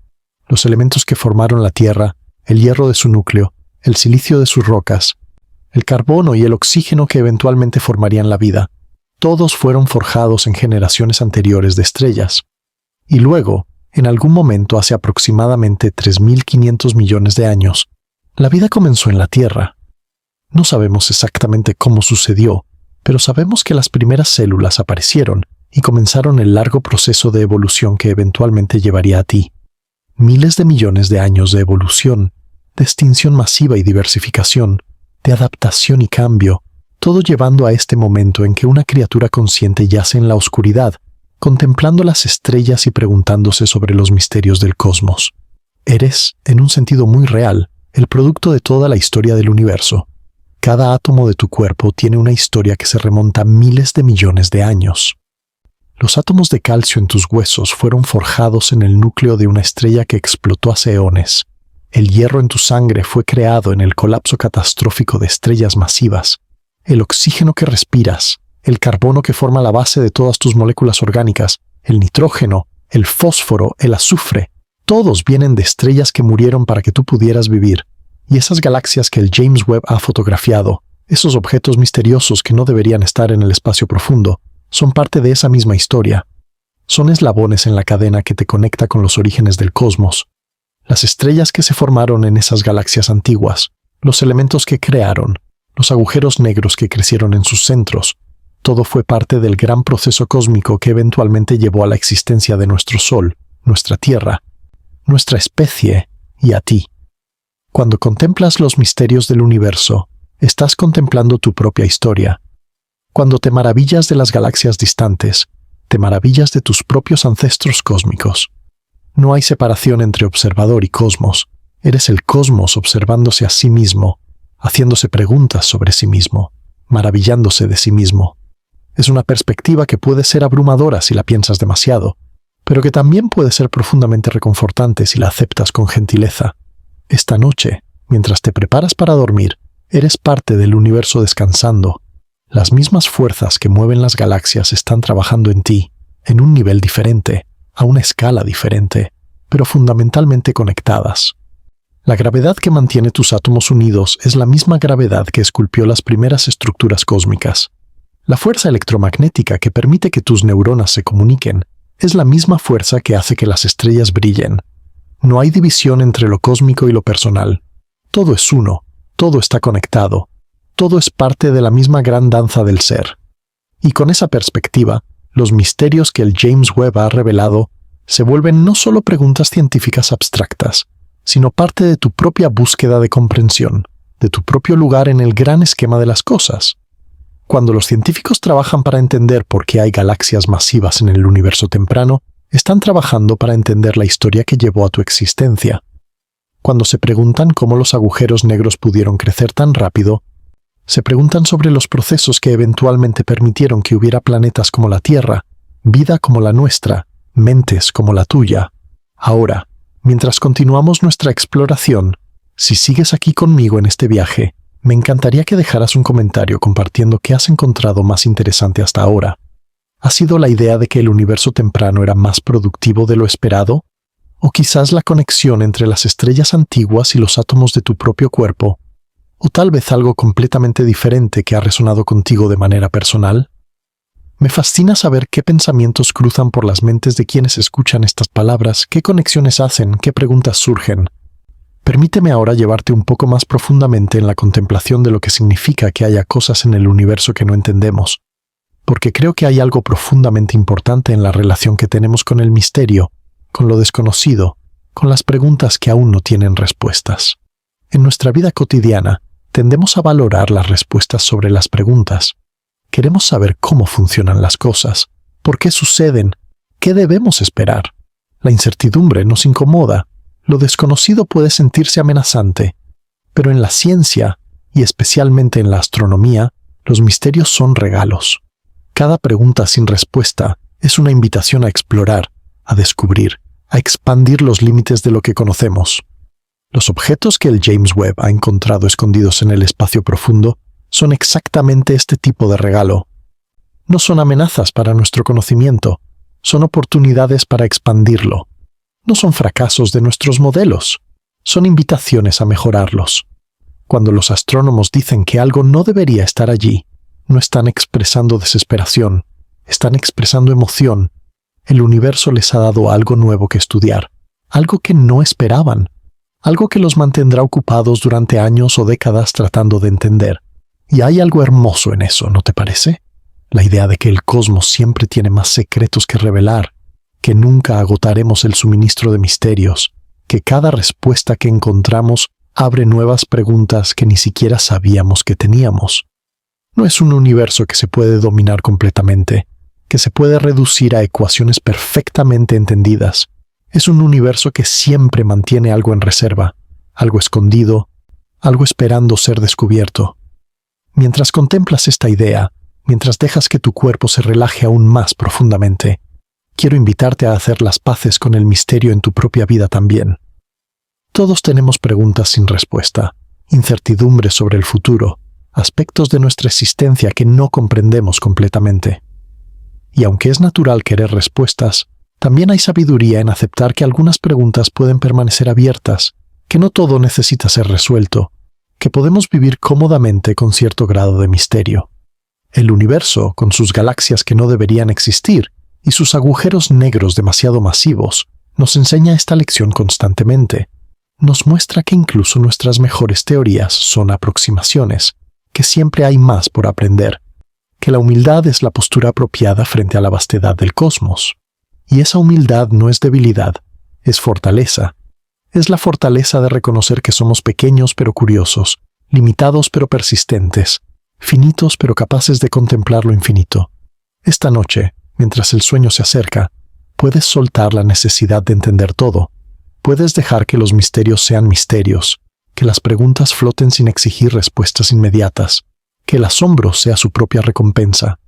Los elementos que formaron la Tierra, el hierro de su núcleo, el silicio de sus rocas, el carbono y el oxígeno que eventualmente formarían la vida, todos fueron forjados en generaciones anteriores de estrellas. Y luego, en algún momento hace aproximadamente 3.500 millones de años, la vida comenzó en la Tierra. No sabemos exactamente cómo sucedió, pero sabemos que las primeras células aparecieron y comenzaron el largo proceso de evolución que eventualmente llevaría a ti. Miles de millones de años de evolución, de extinción masiva y diversificación, de adaptación y cambio, todo llevando a este momento en que una criatura consciente yace en la oscuridad, contemplando las estrellas y preguntándose sobre los misterios del cosmos. Eres, en un sentido muy real, el producto de toda la historia del universo. Cada átomo de tu cuerpo tiene una historia que se remonta a miles de millones de años. Los átomos de calcio en tus huesos fueron forjados en el núcleo de una estrella que explotó hace eones. El hierro en tu sangre fue creado en el colapso catastrófico de estrellas masivas. El oxígeno que respiras, el carbono que forma la base de todas tus moléculas orgánicas, el nitrógeno, el fósforo, el azufre, todos vienen de estrellas que murieron para que tú pudieras vivir. Y esas galaxias que el James Webb ha fotografiado, esos objetos misteriosos que no deberían estar en el espacio profundo, son parte de esa misma historia. Son eslabones en la cadena que te conecta con los orígenes del cosmos. Las estrellas que se formaron en esas galaxias antiguas, los elementos que crearon, los agujeros negros que crecieron en sus centros, todo fue parte del gran proceso cósmico que eventualmente llevó a la existencia de nuestro Sol, nuestra Tierra, nuestra especie y a ti. Cuando contemplas los misterios del universo, estás contemplando tu propia historia. Cuando te maravillas de las galaxias distantes, te maravillas de tus propios ancestros cósmicos. No hay separación entre observador y cosmos. Eres el cosmos observándose a sí mismo, haciéndose preguntas sobre sí mismo, maravillándose de sí mismo. Es una perspectiva que puede ser abrumadora si la piensas demasiado, pero que también puede ser profundamente reconfortante si la aceptas con gentileza. Esta noche, mientras te preparas para dormir, eres parte del universo descansando. Las mismas fuerzas que mueven las galaxias están trabajando en ti, en un nivel diferente, a una escala diferente, pero fundamentalmente conectadas. La gravedad que mantiene tus átomos unidos es la misma gravedad que esculpió las primeras estructuras cósmicas. La fuerza electromagnética que permite que tus neuronas se comuniquen es la misma fuerza que hace que las estrellas brillen. No hay división entre lo cósmico y lo personal. Todo es uno, todo está conectado, todo es parte de la misma gran danza del ser. Y con esa perspectiva, los misterios que el James Webb ha revelado se vuelven no solo preguntas científicas abstractas, sino parte de tu propia búsqueda de comprensión, de tu propio lugar en el gran esquema de las cosas. Cuando los científicos trabajan para entender por qué hay galaxias masivas en el universo temprano, están trabajando para entender la historia que llevó a tu existencia. Cuando se preguntan cómo los agujeros negros pudieron crecer tan rápido, se preguntan sobre los procesos que eventualmente permitieron que hubiera planetas como la Tierra, vida como la nuestra, mentes como la tuya. Ahora, mientras continuamos nuestra exploración, si sigues aquí conmigo en este viaje, me encantaría que dejaras un comentario compartiendo qué has encontrado más interesante hasta ahora. ¿Ha sido la idea de que el universo temprano era más productivo de lo esperado? ¿O quizás la conexión entre las estrellas antiguas y los átomos de tu propio cuerpo? ¿O tal vez algo completamente diferente que ha resonado contigo de manera personal? Me fascina saber qué pensamientos cruzan por las mentes de quienes escuchan estas palabras, qué conexiones hacen, qué preguntas surgen. Permíteme ahora llevarte un poco más profundamente en la contemplación de lo que significa que haya cosas en el universo que no entendemos, porque creo que hay algo profundamente importante en la relación que tenemos con el misterio, con lo desconocido, con las preguntas que aún no tienen respuestas. En nuestra vida cotidiana, tendemos a valorar las respuestas sobre las preguntas. Queremos saber cómo funcionan las cosas, por qué suceden, qué debemos esperar. La incertidumbre nos incomoda. Lo desconocido puede sentirse amenazante, pero en la ciencia, y especialmente en la astronomía, los misterios son regalos. Cada pregunta sin respuesta es una invitación a explorar, a descubrir, a expandir los límites de lo que conocemos. Los objetos que el James Webb ha encontrado escondidos en el espacio profundo son exactamente este tipo de regalo. No son amenazas para nuestro conocimiento, son oportunidades para expandirlo. No son fracasos de nuestros modelos, son invitaciones a mejorarlos. Cuando los astrónomos dicen que algo no debería estar allí, no están expresando desesperación, están expresando emoción. El universo les ha dado algo nuevo que estudiar, algo que no esperaban, algo que los mantendrá ocupados durante años o décadas tratando de entender. Y hay algo hermoso en eso, ¿no te parece? La idea de que el cosmos siempre tiene más secretos que revelar, que nunca agotaremos el suministro de misterios, que cada respuesta que encontramos abre nuevas preguntas que ni siquiera sabíamos que teníamos. No es un universo que se puede dominar completamente, que se puede reducir a ecuaciones perfectamente entendidas. Es un universo que siempre mantiene algo en reserva, algo escondido, algo esperando ser descubierto. Mientras contemplas esta idea, mientras dejas que tu cuerpo se relaje aún más profundamente, quiero invitarte a hacer las paces con el misterio en tu propia vida también. Todos tenemos preguntas sin respuesta, incertidumbres sobre el futuro, aspectos de nuestra existencia que no comprendemos completamente. Y aunque es natural querer respuestas, también hay sabiduría en aceptar que algunas preguntas pueden permanecer abiertas, que no todo necesita ser resuelto, que podemos vivir cómodamente con cierto grado de misterio. El universo, con sus galaxias que no deberían existir y sus agujeros negros demasiado masivos, nos enseña esta lección constantemente. Nos muestra que incluso nuestras mejores teorías son aproximaciones, que siempre hay más por aprender, que la humildad es la postura apropiada frente a la vastedad del cosmos. Y esa humildad no es debilidad, es fortaleza. Es la fortaleza de reconocer que somos pequeños pero curiosos, limitados pero persistentes, finitos pero capaces de contemplar lo infinito. Esta noche, mientras el sueño se acerca, puedes soltar la necesidad de entender todo. Puedes dejar que los misterios sean misterios, que las preguntas floten sin exigir respuestas inmediatas, que el asombro sea su propia recompensa.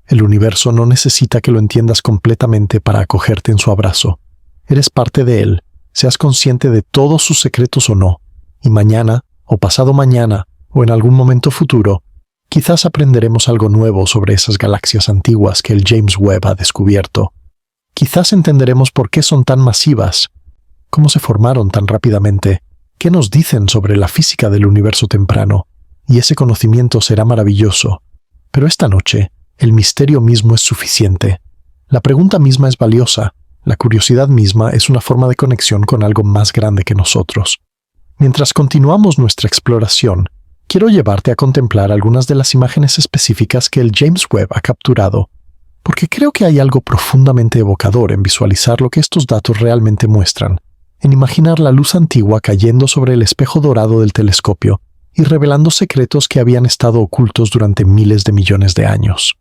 El universo no necesita que lo entiendas completamente para acogerte en su abrazo. Eres parte de él, seas consciente de todos sus secretos o no, y mañana, o pasado mañana, o en algún momento futuro, quizás aprenderemos algo nuevo sobre esas galaxias antiguas que el James Webb ha descubierto. Quizás entenderemos por qué son tan masivas, cómo se formaron tan rápidamente, qué nos dicen sobre la física del universo temprano, y ese conocimiento será maravilloso. Pero esta noche, el misterio mismo es suficiente. La pregunta misma es valiosa. La curiosidad misma es una forma de conexión con algo más grande que nosotros. Mientras continuamos nuestra exploración, quiero llevarte a contemplar algunas de las imágenes específicas que el James Webb ha capturado, porque creo que hay algo profundamente evocador en visualizar lo que estos datos realmente muestran, en imaginar la luz antigua cayendo sobre el espejo dorado del telescopio y revelando secretos que habían estado ocultos durante miles de millones de años.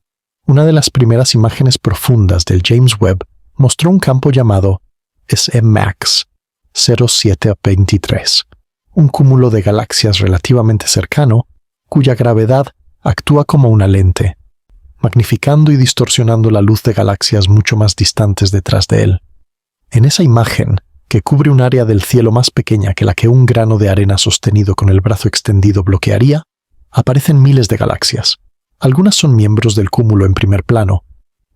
Una de las primeras imágenes profundas del James Webb mostró un campo llamado SMACS 0723, un cúmulo de galaxias relativamente cercano, cuya gravedad actúa como una lente, magnificando y distorsionando la luz de galaxias mucho más distantes detrás de él. En esa imagen, que cubre un área del cielo más pequeña que la que un grano de arena sostenido con el brazo extendido bloquearía, aparecen miles de galaxias. Algunas son miembros del cúmulo en primer plano,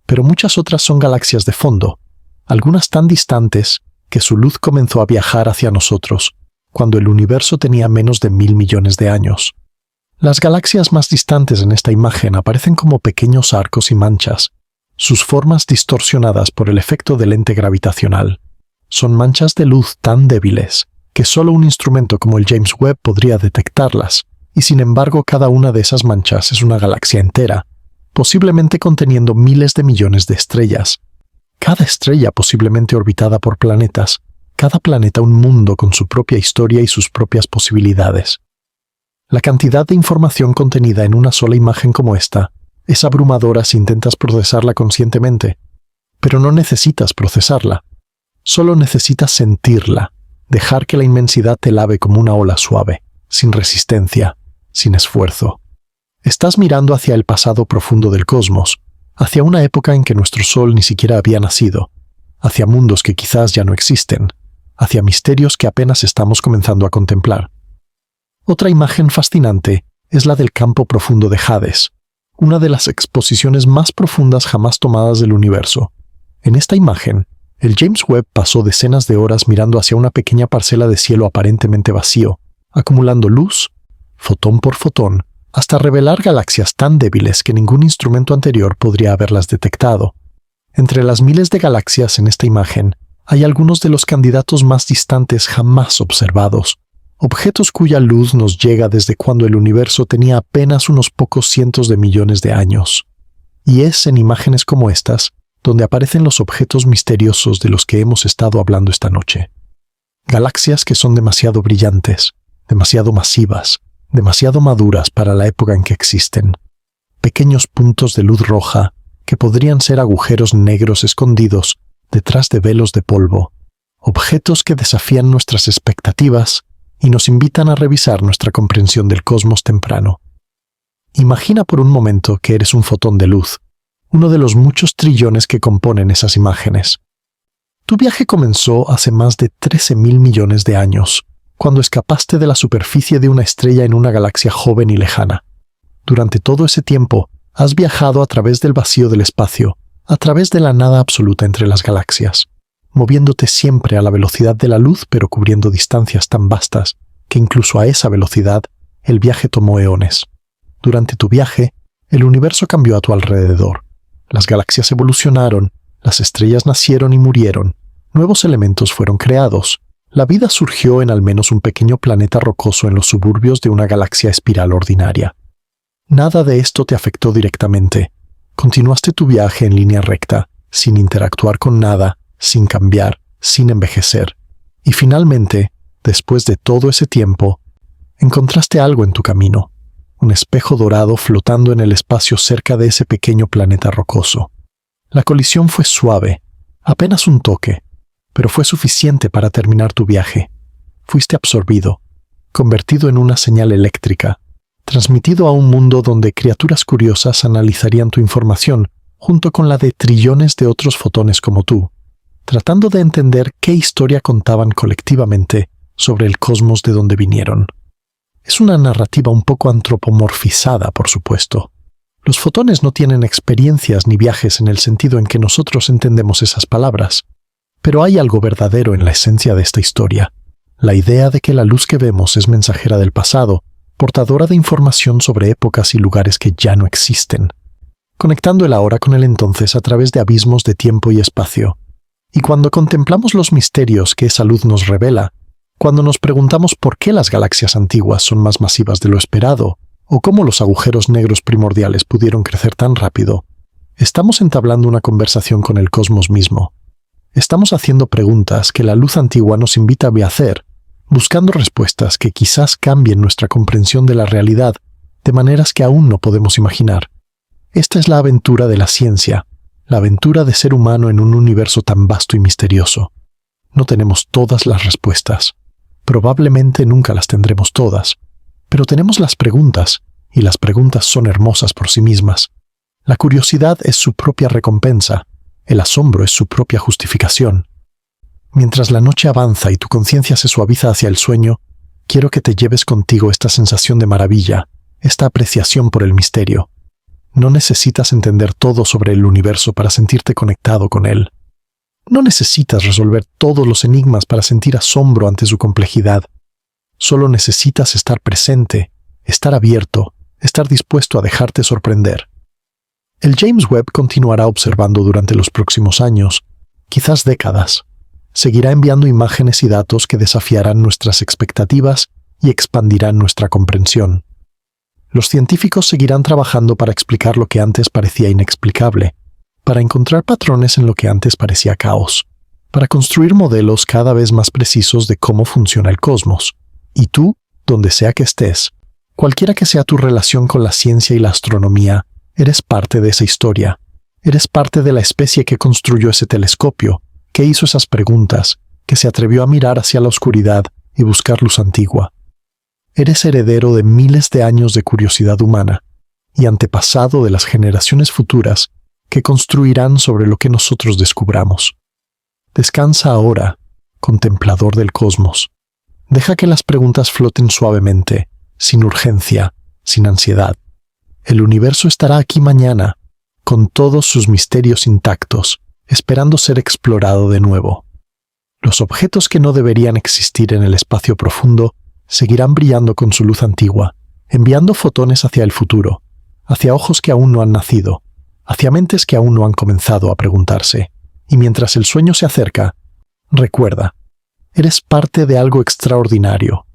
pero muchas otras son galaxias de fondo, algunas tan distantes que su luz comenzó a viajar hacia nosotros cuando el universo tenía menos de 1.000 millones de años. Las galaxias más distantes en esta imagen aparecen como pequeños arcos y manchas, sus formas distorsionadas por el efecto del lente gravitacional. Son manchas de luz tan débiles que solo un instrumento como el James Webb podría detectarlas, y sin embargo cada una de esas manchas es una galaxia entera, posiblemente conteniendo miles de millones de estrellas. Cada estrella posiblemente orbitada por planetas, cada planeta un mundo con su propia historia y sus propias posibilidades. La cantidad de información contenida en una sola imagen como esta es abrumadora si intentas procesarla conscientemente, pero no necesitas procesarla. Solo necesitas sentirla, dejar que la inmensidad te lave como una ola suave, sin resistencia, sin esfuerzo. Estás mirando hacia el pasado profundo del cosmos, hacia una época en que nuestro Sol ni siquiera había nacido, hacia mundos que quizás ya no existen, hacia misterios que apenas estamos comenzando a contemplar. Otra imagen fascinante es la del campo profundo de Hades, una de las exposiciones más profundas jamás tomadas del universo. En esta imagen, el James Webb pasó decenas de horas mirando hacia una pequeña parcela de cielo aparentemente vacío, acumulando luz, fotón por fotón, hasta revelar galaxias tan débiles que ningún instrumento anterior podría haberlas detectado. Entre las miles de galaxias en esta imagen, hay algunos de los candidatos más distantes jamás observados, objetos cuya luz nos llega desde cuando el universo tenía apenas unos pocos cientos de millones de años. Y es en imágenes como estas donde aparecen los objetos misteriosos de los que hemos estado hablando esta noche. Galaxias que son demasiado brillantes, demasiado masivas, demasiado maduras para la época en que existen. Pequeños puntos de luz roja que podrían ser agujeros negros escondidos detrás de velos de polvo. Objetos que desafían nuestras expectativas y nos invitan a revisar nuestra comprensión del cosmos temprano. Imagina por un momento que eres un fotón de luz, uno de los muchos trillones que componen esas imágenes. Tu viaje comenzó hace más de 13.000 millones de años, cuando escapaste de la superficie de una estrella en una galaxia joven y lejana. Durante todo ese tiempo, has viajado a través del vacío del espacio, a través de la nada absoluta entre las galaxias, moviéndote siempre a la velocidad de la luz pero cubriendo distancias tan vastas que incluso a esa velocidad el viaje tomó eones. Durante tu viaje, el universo cambió a tu alrededor. Las galaxias evolucionaron, las estrellas nacieron y murieron, nuevos elementos fueron creados. La vida surgió en al menos un pequeño planeta rocoso en los suburbios de una galaxia espiral ordinaria. Nada de esto te afectó directamente. Continuaste tu viaje en línea recta, sin interactuar con nada, sin cambiar, sin envejecer. Y finalmente, después de todo ese tiempo, encontraste algo en tu camino, un espejo dorado flotando en el espacio cerca de ese pequeño planeta rocoso. La colisión fue suave, apenas un toque, pero fue suficiente para terminar tu viaje. Fuiste absorbido, convertido en una señal eléctrica, transmitido a un mundo donde criaturas curiosas analizarían tu información junto con la de trillones de otros fotones como tú, tratando de entender qué historia contaban colectivamente sobre el cosmos de donde vinieron. Es una narrativa un poco antropomorfizada, por supuesto. Los fotones no tienen experiencias ni viajes en el sentido en que nosotros entendemos esas palabras. Pero hay algo verdadero en la esencia de esta historia, la idea de que la luz que vemos es mensajera del pasado, portadora de información sobre épocas y lugares que ya no existen, conectando el ahora con el entonces a través de abismos de tiempo y espacio. Y cuando contemplamos los misterios que esa luz nos revela, cuando nos preguntamos por qué las galaxias antiguas son más masivas de lo esperado, o cómo los agujeros negros primordiales pudieron crecer tan rápido, estamos entablando una conversación con el cosmos mismo. Estamos haciendo preguntas que la luz antigua nos invita a hacer, buscando respuestas que quizás cambien nuestra comprensión de la realidad de maneras que aún no podemos imaginar. Esta es la aventura de la ciencia, la aventura de ser humano en un universo tan vasto y misterioso. No tenemos todas las respuestas. Probablemente nunca las tendremos todas, pero tenemos las preguntas, y las preguntas son hermosas por sí mismas. La curiosidad es su propia recompensa. El asombro es su propia justificación. Mientras la noche avanza y tu conciencia se suaviza hacia el sueño, quiero que te lleves contigo esta sensación de maravilla, esta apreciación por el misterio. No necesitas entender todo sobre el universo para sentirte conectado con él. No necesitas resolver todos los enigmas para sentir asombro ante su complejidad. Solo necesitas estar presente, estar abierto, estar dispuesto a dejarte sorprender. El James Webb continuará observando durante los próximos años, quizás décadas. Seguirá enviando imágenes y datos que desafiarán nuestras expectativas y expandirán nuestra comprensión. Los científicos seguirán trabajando para explicar lo que antes parecía inexplicable, para encontrar patrones en lo que antes parecía caos, para construir modelos cada vez más precisos de cómo funciona el cosmos. Y tú, donde sea que estés, cualquiera que sea tu relación con la ciencia y la astronomía, eres parte de esa historia. Eres parte de la especie que construyó ese telescopio, que hizo esas preguntas, que se atrevió a mirar hacia la oscuridad y buscar luz antigua. Eres heredero de miles de años de curiosidad humana y antepasado de las generaciones futuras que construirán sobre lo que nosotros descubramos. Descansa ahora, contemplador del cosmos. Deja que las preguntas floten suavemente, sin urgencia, sin ansiedad. El universo estará aquí mañana, con todos sus misterios intactos, esperando ser explorado de nuevo. Los objetos que no deberían existir en el espacio profundo seguirán brillando con su luz antigua, enviando fotones hacia el futuro, hacia ojos que aún no han nacido, hacia mentes que aún no han comenzado a preguntarse. Y mientras el sueño se acerca, recuerda, eres parte de algo extraordinario.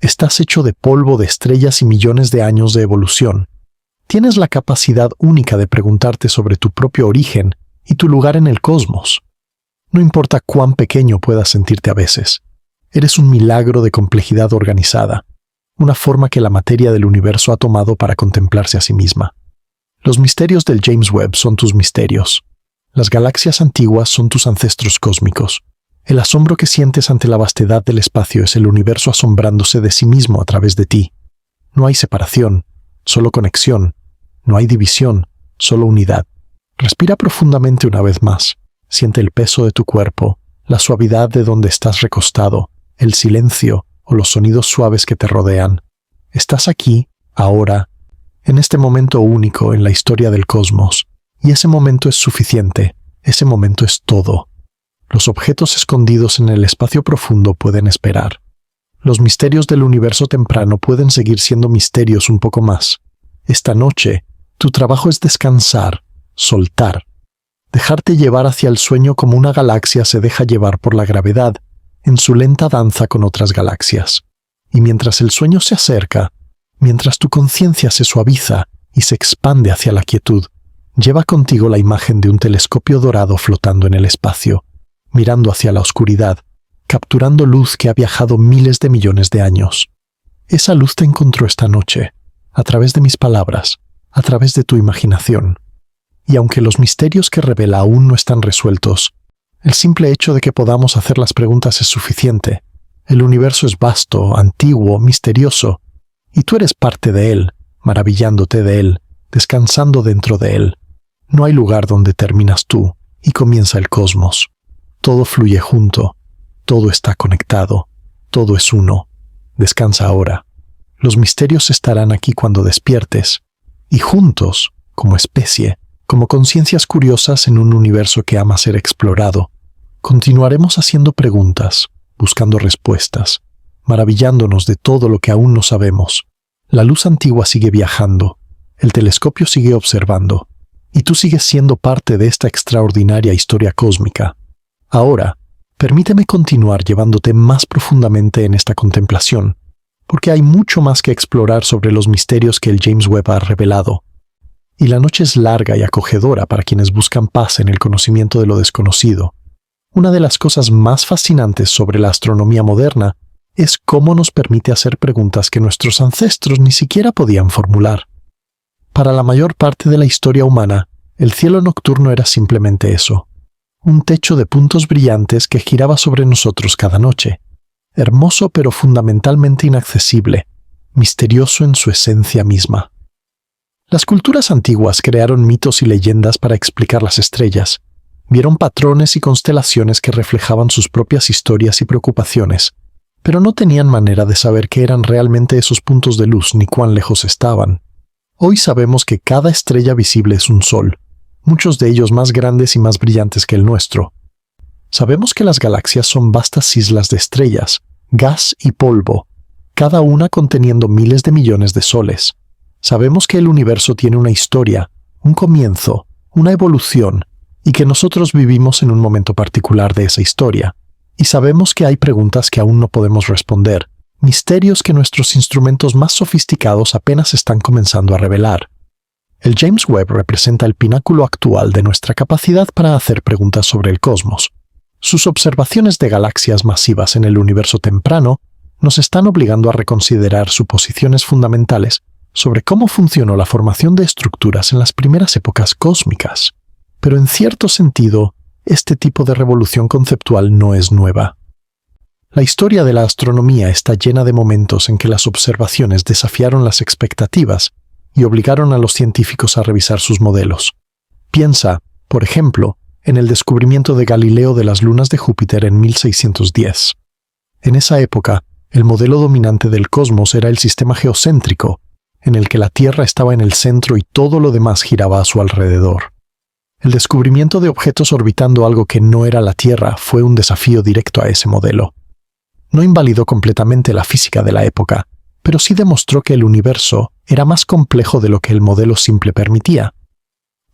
Estás hecho de polvo de estrellas y millones de años de evolución. Tienes la capacidad única de preguntarte sobre tu propio origen y tu lugar en el cosmos. No importa cuán pequeño puedas sentirte a veces, eres un milagro de complejidad organizada, una forma que la materia del universo ha tomado para contemplarse a sí misma. Los misterios del James Webb son tus misterios. Las galaxias antiguas son tus ancestros cósmicos. El asombro que sientes ante la vastedad del espacio es el universo asombrándose de sí mismo a través de ti. No hay separación, solo conexión. No hay división, solo unidad. Respira profundamente una vez más. Siente el peso de tu cuerpo, la suavidad de donde estás recostado, el silencio o los sonidos suaves que te rodean. Estás aquí, ahora, en este momento único en la historia del cosmos, y ese momento es suficiente, ese momento es todo. Los objetos escondidos en el espacio profundo pueden esperar. Los misterios del universo temprano pueden seguir siendo misterios un poco más. Esta noche, tu trabajo es descansar, soltar, dejarte llevar hacia el sueño como una galaxia se deja llevar por la gravedad, en su lenta danza con otras galaxias. Y mientras el sueño se acerca, mientras tu conciencia se suaviza y se expande hacia la quietud, lleva contigo la imagen de un telescopio dorado flotando en el espacio, mirando hacia la oscuridad, capturando luz que ha viajado miles de millones de años. Esa luz te encontró esta noche, a través de mis palabras, a través de tu imaginación. Y aunque los misterios que revela aún no están resueltos, el simple hecho de que podamos hacer las preguntas es suficiente. El universo es vasto, antiguo, misterioso, y tú eres parte de él, maravillándote de él, descansando dentro de él. No hay lugar donde terminas tú y comienza el cosmos. Todo fluye junto, todo está conectado, todo es uno. Descansa ahora. Los misterios estarán aquí cuando despiertes, y juntos, como especie, como conciencias curiosas en un universo que ama ser explorado, continuaremos haciendo preguntas, buscando respuestas, maravillándonos de todo lo que aún no sabemos. La luz antigua sigue viajando, el telescopio sigue observando, y tú sigues siendo parte de esta extraordinaria historia cósmica. Ahora, permíteme continuar llevándote más profundamente en esta contemplación, porque hay mucho más que explorar sobre los misterios que el James Webb ha revelado. Y la noche es larga y acogedora para quienes buscan paz en el conocimiento de lo desconocido. Una de las cosas más fascinantes sobre la astronomía moderna es cómo nos permite hacer preguntas que nuestros ancestros ni siquiera podían formular. Para la mayor parte de la historia humana, el cielo nocturno era simplemente eso, un techo de puntos brillantes que giraba sobre nosotros cada noche, hermoso pero fundamentalmente inaccesible, misterioso en su esencia misma. Las culturas antiguas crearon mitos y leyendas para explicar las estrellas, vieron patrones y constelaciones que reflejaban sus propias historias y preocupaciones, pero no tenían manera de saber qué eran realmente esos puntos de luz ni cuán lejos estaban. Hoy sabemos que cada estrella visible es un sol, muchos de ellos más grandes y más brillantes que el nuestro. Sabemos que las galaxias son vastas islas de estrellas, gas y polvo, cada una conteniendo miles de millones de soles. Sabemos que el universo tiene una historia, un comienzo, una evolución, y que nosotros vivimos en un momento particular de esa historia. Y sabemos que hay preguntas que aún no podemos responder, misterios que nuestros instrumentos más sofisticados apenas están comenzando a revelar. El James Webb representa el pináculo actual de nuestra capacidad para hacer preguntas sobre el cosmos. Sus observaciones de galaxias masivas en el universo temprano nos están obligando a reconsiderar suposiciones fundamentales sobre cómo funcionó la formación de estructuras en las primeras épocas cósmicas. Pero en cierto sentido, este tipo de revolución conceptual no es nueva. La historia de la astronomía está llena de momentos en que las observaciones desafiaron las expectativas y obligaron a los científicos a revisar sus modelos. Piensa, por ejemplo, en el descubrimiento de Galileo de las lunas de Júpiter en 1610. En esa época, el modelo dominante del cosmos era el sistema geocéntrico, en el que la Tierra estaba en el centro y todo lo demás giraba a su alrededor. El descubrimiento de objetos orbitando algo que no era la Tierra fue un desafío directo a ese modelo. No invalidó completamente la física de la época, pero sí demostró que el universo era más complejo de lo que el modelo simple permitía.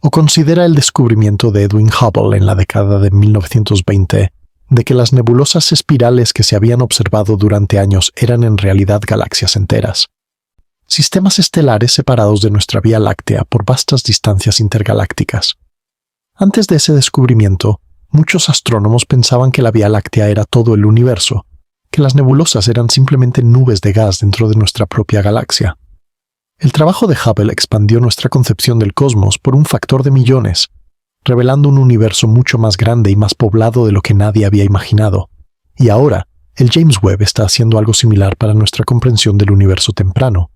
O considera el descubrimiento de Edwin Hubble en la década de 1920 de que las nebulosas espirales que se habían observado durante años eran en realidad galaxias enteras. Sistemas estelares separados de nuestra Vía Láctea por vastas distancias intergalácticas. Antes de ese descubrimiento, muchos astrónomos pensaban que la Vía Láctea era todo el universo, que las nebulosas eran simplemente nubes de gas dentro de nuestra propia galaxia. El trabajo de Hubble expandió nuestra concepción del cosmos por un factor de millones, revelando un universo mucho más grande y más poblado de lo que nadie había imaginado. Y ahora, el James Webb está haciendo algo similar para nuestra comprensión del universo temprano.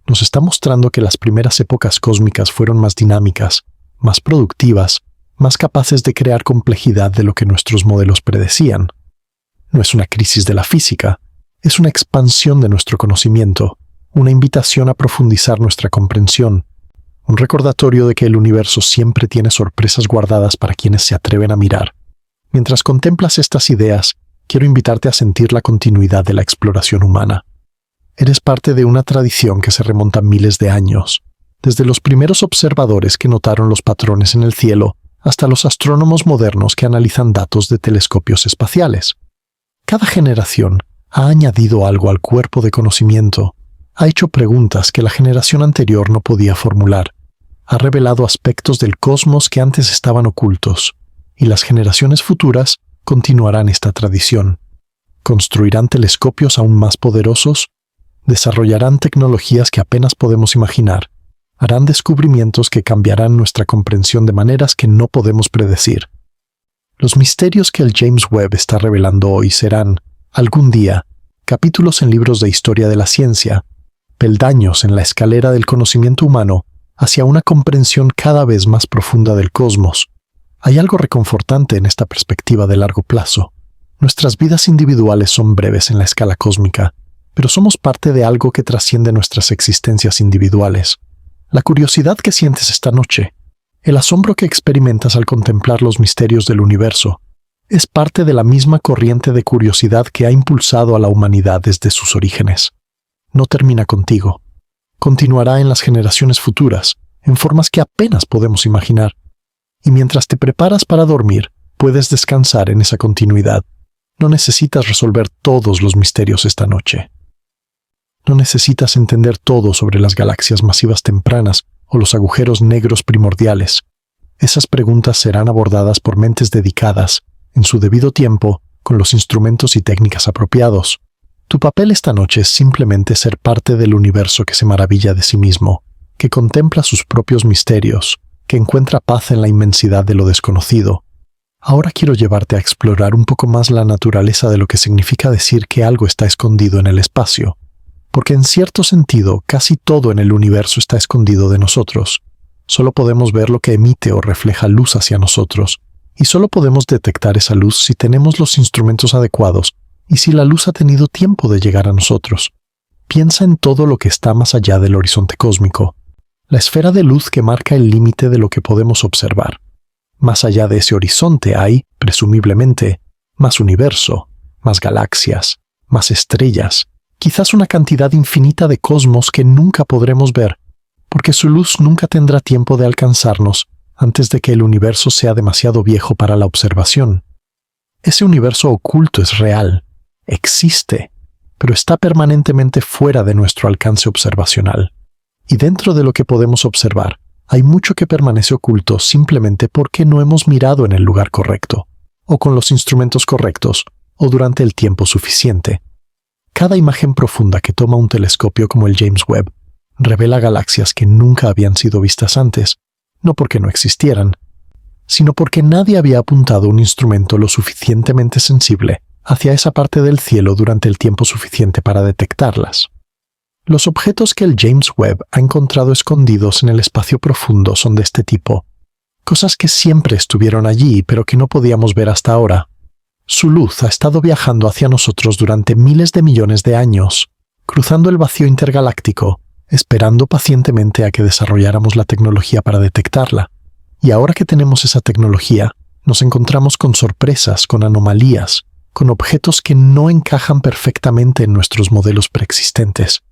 Nos está mostrando que las primeras épocas cósmicas fueron más dinámicas, más productivas, más capaces de crear complejidad de lo que nuestros modelos predecían. No es una crisis de la física, es una expansión de nuestro conocimiento, una invitación a profundizar nuestra comprensión, un recordatorio de que el universo siempre tiene sorpresas guardadas para quienes se atreven a mirar. Mientras contemplas estas ideas, quiero invitarte a sentir la continuidad de la exploración humana. Eres parte de una tradición que se remonta miles de años, desde los primeros observadores que notaron los patrones en el cielo hasta los astrónomos modernos que analizan datos de telescopios espaciales. Cada generación ha añadido algo al cuerpo de conocimiento, ha hecho preguntas que la generación anterior no podía formular, ha revelado aspectos del cosmos que antes estaban ocultos, y las generaciones futuras continuarán esta tradición. Construirán telescopios aún más poderosos, desarrollarán tecnologías que apenas podemos imaginar, harán descubrimientos que cambiarán nuestra comprensión de maneras que no podemos predecir. Los misterios que el James Webb está revelando hoy serán, algún día, capítulos en libros de historia de la ciencia, peldaños en la escalera del conocimiento humano hacia una comprensión cada vez más profunda del cosmos. Hay algo reconfortante en esta perspectiva de largo plazo. Nuestras vidas individuales son breves en la escala cósmica, pero somos parte de algo que trasciende nuestras existencias individuales. La curiosidad que sientes esta noche, el asombro que experimentas al contemplar los misterios del universo, es parte de la misma corriente de curiosidad que ha impulsado a la humanidad desde sus orígenes. No termina contigo. Continuará en las generaciones futuras, en formas que apenas podemos imaginar. Y mientras te preparas para dormir, puedes descansar en esa continuidad. No necesitas resolver todos los misterios esta noche. No necesitas entender todo sobre las galaxias masivas tempranas o los agujeros negros primordiales. Esas preguntas serán abordadas por mentes dedicadas, en su debido tiempo, con los instrumentos y técnicas apropiados. Tu papel esta noche es simplemente ser parte del universo que se maravilla de sí mismo, que contempla sus propios misterios, que encuentra paz en la inmensidad de lo desconocido. Ahora quiero llevarte a explorar un poco más la naturaleza de lo que significa decir que algo está escondido en el espacio. Porque en cierto sentido, casi todo en el universo está escondido de nosotros. Solo podemos ver lo que emite o refleja luz hacia nosotros, y solo podemos detectar esa luz si tenemos los instrumentos adecuados y si la luz ha tenido tiempo de llegar a nosotros. Piensa en todo lo que está más allá del horizonte cósmico, la esfera de luz que marca el límite de lo que podemos observar. Más allá de ese horizonte hay, presumiblemente, más universo, más galaxias, más estrellas, quizás una cantidad infinita de cosmos que nunca podremos ver, porque su luz nunca tendrá tiempo de alcanzarnos antes de que el universo sea demasiado viejo para la observación. Ese universo oculto es real, existe, pero está permanentemente fuera de nuestro alcance observacional. Y dentro de lo que podemos observar, hay mucho que permanece oculto simplemente porque no hemos mirado en el lugar correcto, o con los instrumentos correctos, o durante el tiempo suficiente. Cada imagen profunda que toma un telescopio como el James Webb revela galaxias que nunca habían sido vistas antes, no porque no existieran, sino porque nadie había apuntado un instrumento lo suficientemente sensible hacia esa parte del cielo durante el tiempo suficiente para detectarlas. Los objetos que el James Webb ha encontrado escondidos en el espacio profundo son de este tipo. cosas que siempre estuvieron allí pero que no podíamos ver hasta ahora. Su luz ha estado viajando hacia nosotros durante miles de millones de años, cruzando el vacío intergaláctico, esperando pacientemente a que desarrolláramos la tecnología para detectarla. Y ahora que tenemos esa tecnología, nos encontramos con sorpresas, con anomalías, con objetos que no encajan perfectamente en nuestros modelos preexistentes.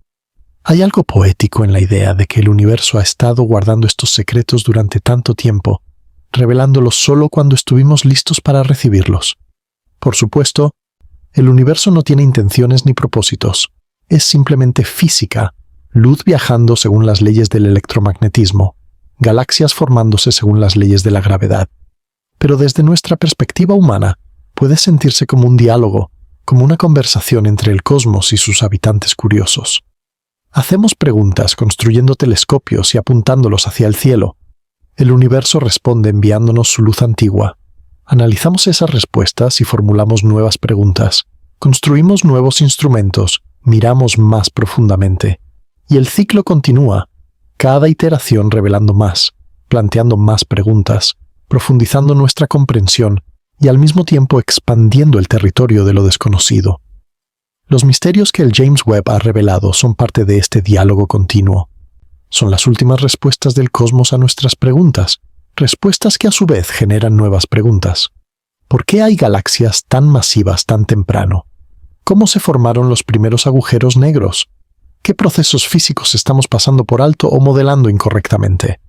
Hay algo poético en la idea de que el universo ha estado guardando estos secretos durante tanto tiempo, revelándolos solo cuando estuvimos listos para recibirlos. Por supuesto, el universo no tiene intenciones ni propósitos. Es simplemente física, luz viajando según las leyes del electromagnetismo, galaxias formándose según las leyes de la gravedad. Pero desde nuestra perspectiva humana, puede sentirse como un diálogo, como una conversación entre el cosmos y sus habitantes curiosos. Hacemos preguntas construyendo telescopios y apuntándolos hacia el cielo. El universo responde enviándonos su luz antigua. Analizamos esas respuestas y formulamos nuevas preguntas. Construimos nuevos instrumentos, miramos más profundamente. Y el ciclo continúa, cada iteración revelando más, planteando más preguntas, profundizando nuestra comprensión y al mismo tiempo expandiendo el territorio de lo desconocido. Los misterios que el James Webb ha revelado son parte de este diálogo continuo. Son las últimas respuestas del cosmos a nuestras preguntas, respuestas que a su vez generan nuevas preguntas. ¿Por qué hay galaxias tan masivas tan temprano? ¿Cómo se formaron los primeros agujeros negros? ¿Qué procesos físicos estamos pasando por alto o modelando incorrectamente?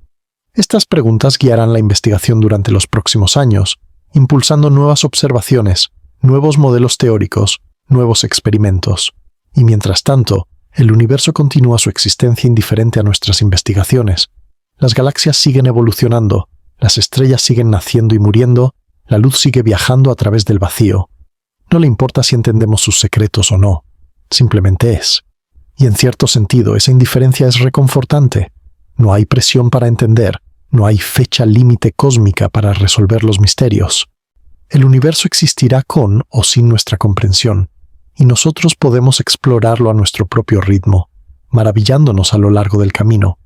Estas preguntas guiarán la investigación durante los próximos años, impulsando nuevas observaciones, nuevos modelos teóricos, nuevos experimentos. Y mientras tanto, el universo continúa su existencia indiferente a nuestras investigaciones. Las galaxias siguen evolucionando, las estrellas siguen naciendo y muriendo, la luz sigue viajando a través del vacío. No le importa si entendemos sus secretos o no, simplemente es. Y en cierto sentido, esa indiferencia es reconfortante. No hay presión para entender, no hay fecha límite cósmica para resolver los misterios. El universo existirá con o sin nuestra comprensión, y nosotros podemos explorarlo a nuestro propio ritmo, maravillándonos a lo largo del camino.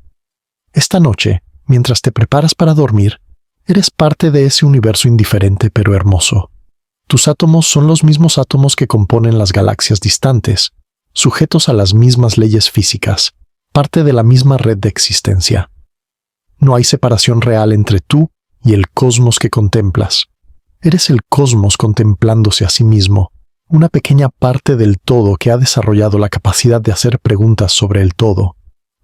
Esta noche, mientras te preparas para dormir, eres parte de ese universo indiferente pero hermoso. Tus átomos son los mismos átomos que componen las galaxias distantes, sujetos a las mismas leyes físicas, parte de la misma red de existencia. No hay separación real entre tú y el cosmos que contemplas. Eres el cosmos contemplándose a sí mismo, una pequeña parte del todo que ha desarrollado la capacidad de hacer preguntas sobre el todo.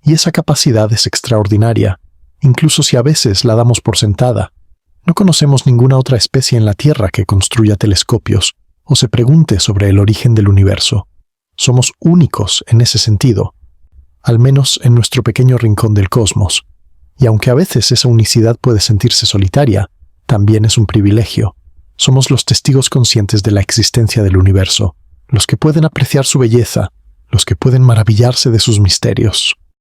Y esa capacidad es extraordinaria, incluso si a veces la damos por sentada. No conocemos ninguna otra especie en la Tierra que construya telescopios o se pregunte sobre el origen del universo. Somos únicos en ese sentido, al menos en nuestro pequeño rincón del cosmos. Y aunque a veces esa unicidad puede sentirse solitaria, también es un privilegio. Somos los testigos conscientes de la existencia del universo, los que pueden apreciar su belleza, los que pueden maravillarse de sus misterios.